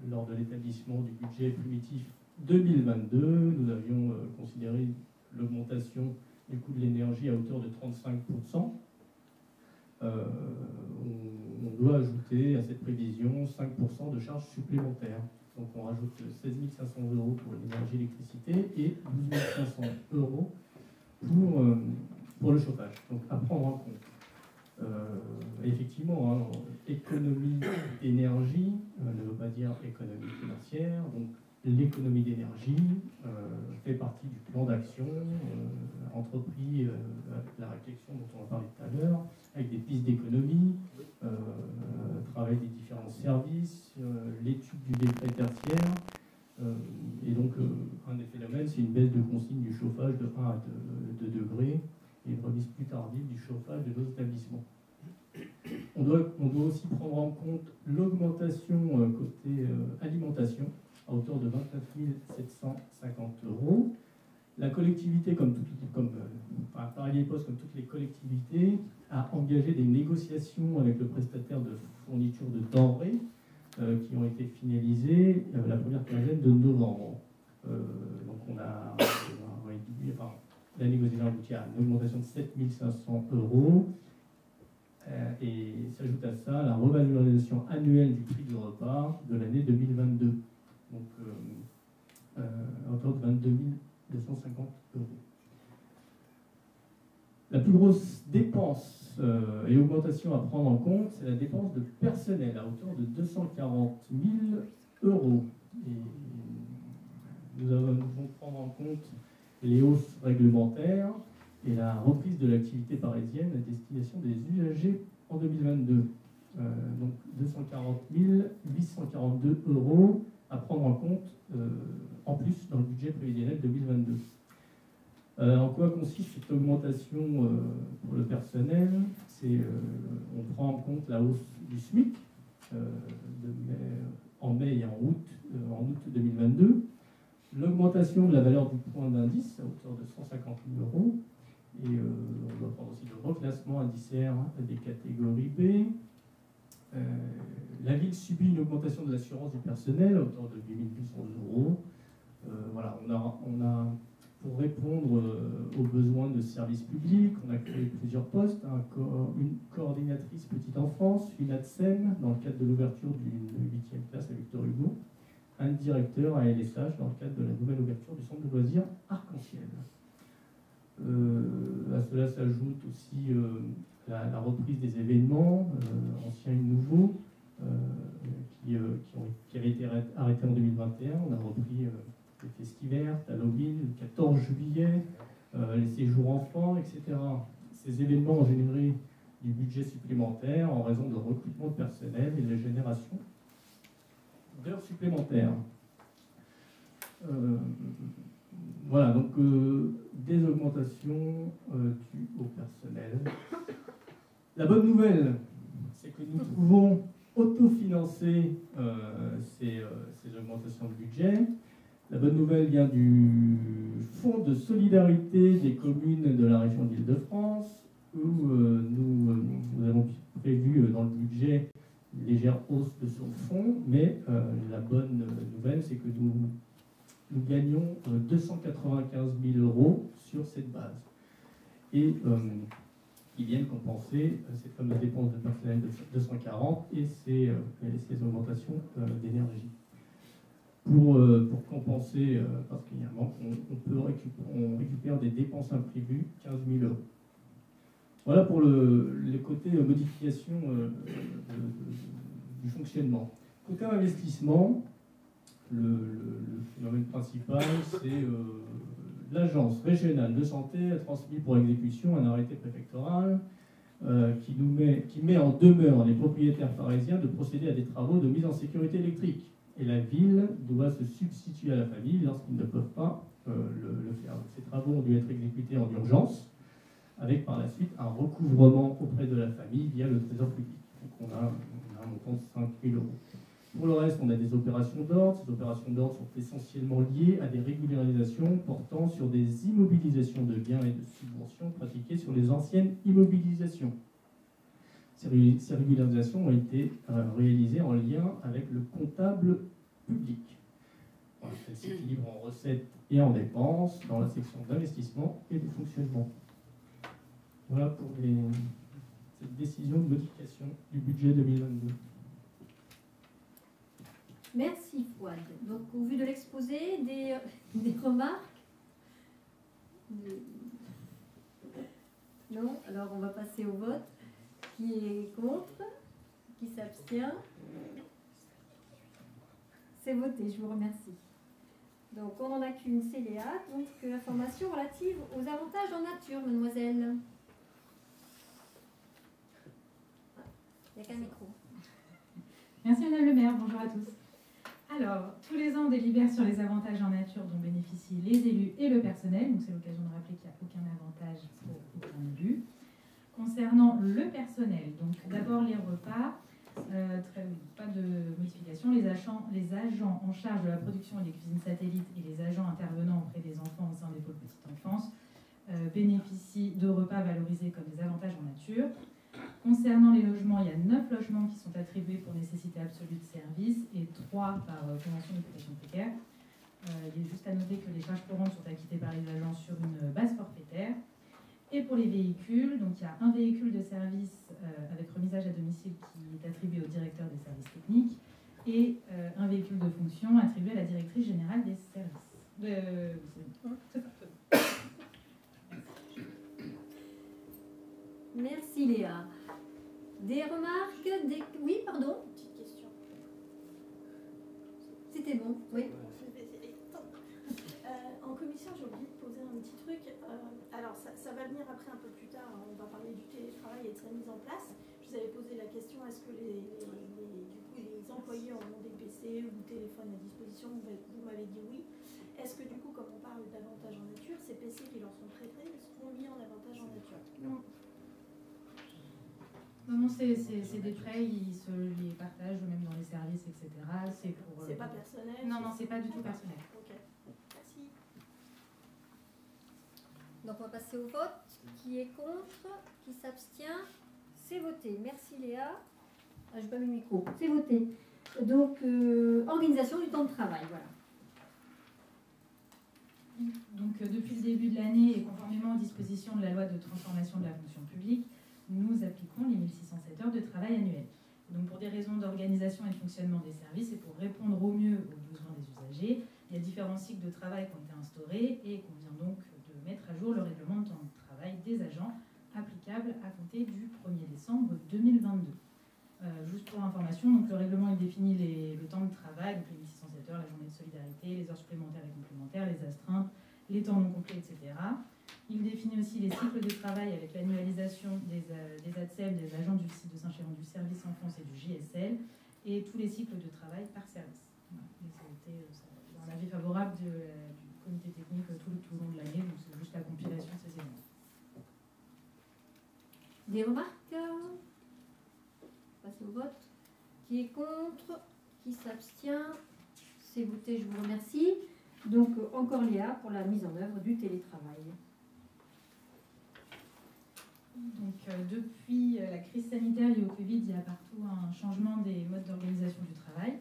S4: Lors de l'établissement du budget primitif 2022, nous avions considéré l'augmentation du coût de l'énergie à hauteur de 35%. On doit ajouter à cette prévision 5% de charges supplémentaires. Donc on rajoute 16 500 € pour l'énergie, l'électricité et 12 500 € pour le chauffage. Donc à prendre en compte. Effectivement, hein, économie d'énergie ne veut pas dire économie financière. Donc l'économie d'énergie fait partie du plan d'action entrepris avec la réflexion dont on a parlé tout à l'heure, avec des pistes d'économie, travail des différents services, l'étude du décret tertiaire. Et donc, un des phénomènes, c'est une baisse de consigne du chauffage de 1 à 2 degrés et une remise plus tardive du chauffage de nos établissements. On doit aussi prendre en compte l'augmentation côté alimentation à hauteur de 29 750 €. La collectivité, Paris Poste, comme toutes les collectivités, a engagé des négociations avec le prestataire de fourniture de denrées qui ont été finalisées la première quinzaine de novembre. Donc on a réduit, la négociation aboutit à une augmentation de 7 500 €. Et s'ajoute à ça la revalorisation annuelle du prix du repas de l'année 2022. Donc à hauteur de 22 250 €. La plus grosse dépense et augmentation à prendre en compte, c'est la dépense de personnel à hauteur de 240 000 €. Et nous devons prendre en compte les hausses réglementaires et la reprise de l'activité parisienne à destination des usagers en 2022. Donc 240 842 € à prendre en compte en plus dans le budget prévisionnel 2022. En quoi consiste cette augmentation pour le personnel? On prend en compte la hausse du SMIC en mai et en août 2022, l'augmentation de la valeur du point d'indice à hauteur de 150 000 €, et on doit prendre aussi le reclassement indiciaire des catégories B. La ville subit une augmentation de l'assurance du personnel à hauteur de 8 200 €. Voilà, on a pour répondre aux besoins de services publics, on a créé plusieurs postes, une coordinatrice petite enfance, une ATSEM dans le cadre de l'ouverture d'une 8e classe à Victor Hugo, un directeur à LSH dans le cadre de la nouvelle ouverture du centre de loisirs Arc-en-Ciel. À cela s'ajoute aussi la reprise des événements, anciens et nouveaux, qui avaient été arrêtés en 2021. On a repris les festivals, Halloween, le 14 juillet, les séjours enfants, etc. Ces événements ont généré du budget supplémentaire en raison de recrutement de personnel et de la génération d'heures supplémentaires. Voilà, donc des augmentations dues au personnel. La bonne nouvelle, c'est que nous pouvons autofinancer ces augmentations de budget. La bonne nouvelle vient du Fonds de solidarité des communes de la région d'Île-de-France, où nous avons prévu dans le budget une légère hausse de son fonds, mais la bonne nouvelle, c'est que nous gagnons 295 000 € sur cette base. Et qui viennent compenser cette fameuse dépense de personnel de 240 et ces augmentations d'énergie. Pour compenser, parce qu'il y a un manque, on récupère des dépenses imprévues, 15 000 €. Voilà pour les côtés modification du fonctionnement. Côté investissement, le phénomène principal, c'est l'agence régionale de santé a transmis pour exécution un arrêté préfectoral qui met en demeure les propriétaires parisiens de procéder à des travaux de mise en sécurité électrique. Et la ville doit se substituer à la famille lorsqu'ils ne peuvent pas le faire. Donc, ces travaux ont dû être exécutés en urgence, avec par la suite un recouvrement auprès de la famille via le trésor public. Donc on a un montant de 5 000 €. Pour le reste, on a des opérations d'ordre. Ces opérations d'ordre sont essentiellement liées à des régularisations portant sur des immobilisations de biens et de subventions pratiquées sur les anciennes immobilisations. Ces régularisations ont été réalisées en lien avec le comptable public. Voilà, elles s'équilibrent en recettes et en dépenses dans la section d'investissement et de fonctionnement. Voilà pour cette décision de modification du budget 2022.
S1: Merci Fouad. Donc au vu de l'exposé, des remarques? Non? Alors on va passer au vote. Qui est contre? Qui s'abstient? C'est voté, je vous remercie. Donc on n'en a qu'une, c'est Léa. Donc information relative aux avantages en nature, mademoiselle. Il n'y a qu'un micro.
S8: Merci Madame le maire, bonjour à tous. Alors, tous les ans, on délibère sur les avantages en nature dont bénéficient les élus et le personnel. Donc c'est l'occasion de rappeler qu'il n'y a aucun avantage pour aucun élu. Concernant le personnel, donc d'abord les repas, pas de modification. Les agents en charge de la production des cuisines satellites et les agents intervenant auprès des enfants au sein des pôles petite enfance bénéficient de repas valorisés comme des avantages en nature. Concernant les logements, il y a 9 logements qui sont attribués pour nécessité absolue de service et 3 par convention d'occupation précaire. Il est juste à noter que les charges courantes sont acquittées par les agents sur une base forfaitaire. Et pour les véhicules, donc il y a un véhicule de service avec remisage à domicile qui est attribué au directeur des services techniques et un véhicule de fonction attribué à la directrice générale des services.
S1: Merci Léa. Des remarques? Oui, pardon?
S9: Petite question.
S1: C'était bon, oui.
S9: En commission, j'ai oublié de poser un petit truc. Alors, ça va venir après un peu plus tard. On va parler du télétravail et de sa mise en place. Je vous avais posé la question, est-ce que les employés ont des PC ou téléphone à disposition? Vous m'avez dit oui. Est-ce que du coup, comme on parle d'avantages en nature, ces PC qui leur sont prêtés seront mis en avantage en nature?
S8: Non. Non, c'est des prêts, ils se les partagent même dans les services, etc. C'est pour.
S9: C'est pas personnel?
S8: Non, c'est pas du tout personnel.
S9: Ok. Merci.
S1: Donc on va passer au vote. Qui est contre? Qui s'abstient? C'est voté. Merci Léa. Ah, j'ai pas mis le micro. C'est voté. Donc organisation du temps de travail, voilà.
S8: Donc, depuis le début de l'année, et conformément aux dispositions de la loi de transformation de la fonction publique, nous appliquons les 1607 heures de travail annuelles. Donc, pour des raisons d'organisation et de fonctionnement des services et pour répondre au mieux aux besoins des usagers, il y a différents cycles de travail qui ont été instaurés et qu'on vient donc de mettre à jour le règlement de temps de travail des agents applicable à compter du 1er décembre 2022. Juste pour information, donc le règlement il définit le temps de travail, donc les 1607 heures, la journée de solidarité, les heures supplémentaires et complémentaires, les astreintes, les temps non complets, etc. Il définit aussi les cycles de travail avec l'annualisation des ATSEL, des agents du site de Saint-Chéron, du service enfance et du JSL, et tous les cycles de travail par service. Voilà. Et ça a été un avis favorable du comité technique tout le long de l'année, donc c'est juste la compilation de ces éléments.
S1: Des remarques? Passer au vote. Qui est contre? Qui s'abstient? C'est voté, je vous remercie. Donc, encore Léa pour la mise en œuvre du télétravail.
S8: Donc, depuis la crise sanitaire liée au Covid, il y a partout un changement des modes d'organisation du travail.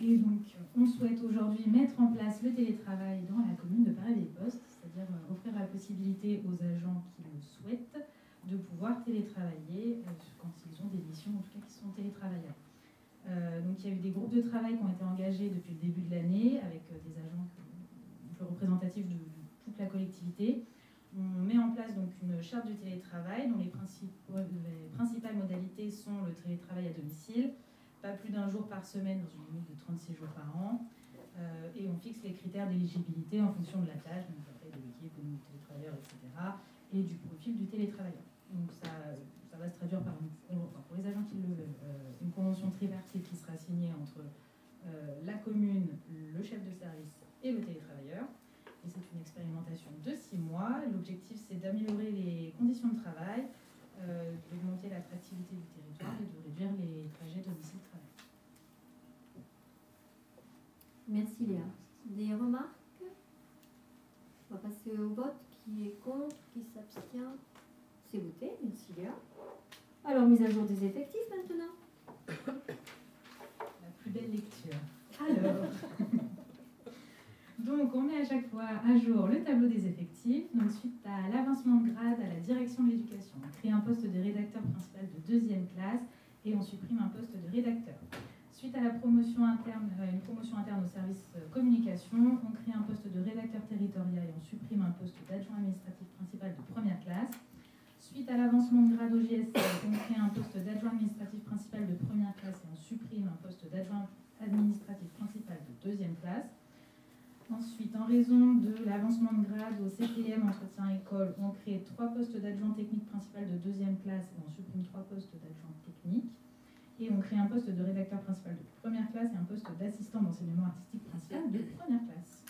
S8: Et donc, on souhaite aujourd'hui mettre en place le télétravail dans la commune de Paray-des-Postes, c'est-à-dire offrir la possibilité aux agents qui le souhaitent de pouvoir télétravailler quand ils ont des missions, en tout cas qui sont télétravaillables. Donc il y a eu des groupes de travail qui ont été engagés depuis le début de l'année avec des agents un peu représentatifs de toute la collectivité. On met en place donc une charte du télétravail dont les principales modalités sont le télétravail à domicile, pas plus d'un jour par semaine dans une limite de 36 jours par an, et on fixe les critères d'éligibilité en fonction de la tâche, donc la taille de l'équipe, le nombre de télétravailleurs, etc., et du profil du télétravailleur. Donc ça va se traduire par, pour les agents qui le veulent, une convention tripartite qui sera signée entre la commune, le chef de service et le télétravailleur. Et c'est une expérimentation de 6 mois. L'objectif, c'est d'améliorer les conditions de travail, d'augmenter l'attractivité du territoire et de réduire les trajets domicile-travail.
S1: Merci Léa. Des remarques? On va passer au vote. Qui est contre? Qui s'abstient? C'est voté. Merci Léa. Alors, mise à jour des effectifs maintenant.
S8: La plus belle lecture. Alors, donc on met à chaque fois à jour le tableau des effectifs. Donc suite à l'avancement de grade à la direction de l'éducation, on crée un poste de rédacteur principal de 2e classe et on supprime un poste de rédacteur. Suite à la promotion interne, une promotion interne au service communication, on crée un poste de rédacteur territorial et on supprime un poste d'adjoint administratif principal de 1re classe. Suite à l'avancement de grade au JSL, on crée un poste d'adjoint administratif principal de 1re classe et on supprime un poste d'adjoint administratif principal de 2e classe. Ensuite, en raison de l'avancement de grade au CPM entretien école, on crée 3 postes d'adjoint technique principal de 2e classe et on supprime 3 postes d'adjoint technique. Et on crée un poste de rédacteur principal de 1re classe et un poste d'assistant d'enseignement artistique principal de 1re classe.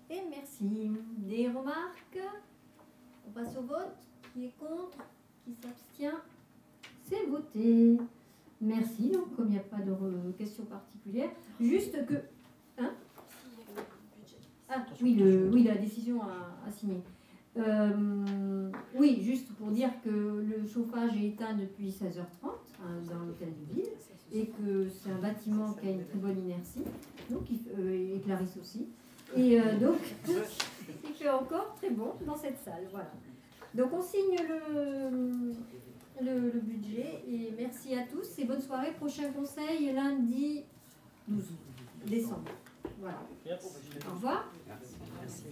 S1: Et merci. Des remarques? On passe au vote. Qui est contre? Qui s'abstient? C'est voté. Merci. Donc, comme il n'y a pas de questions particulières, juste que... Hein? Ah, oui, la décision à signer. Oui, juste pour dire que le chauffage est éteint depuis 16h30 dans l'hôtel de ville et que c'est un bâtiment qui a une très bonne inertie, donc, et Clarisse aussi. Et donc, il fait encore très bon dans cette salle. Voilà. Donc, on signe le budget et merci à tous et bonne soirée. Prochain conseil lundi 12 décembre. Voilà. Au revoir.
S2: Merci.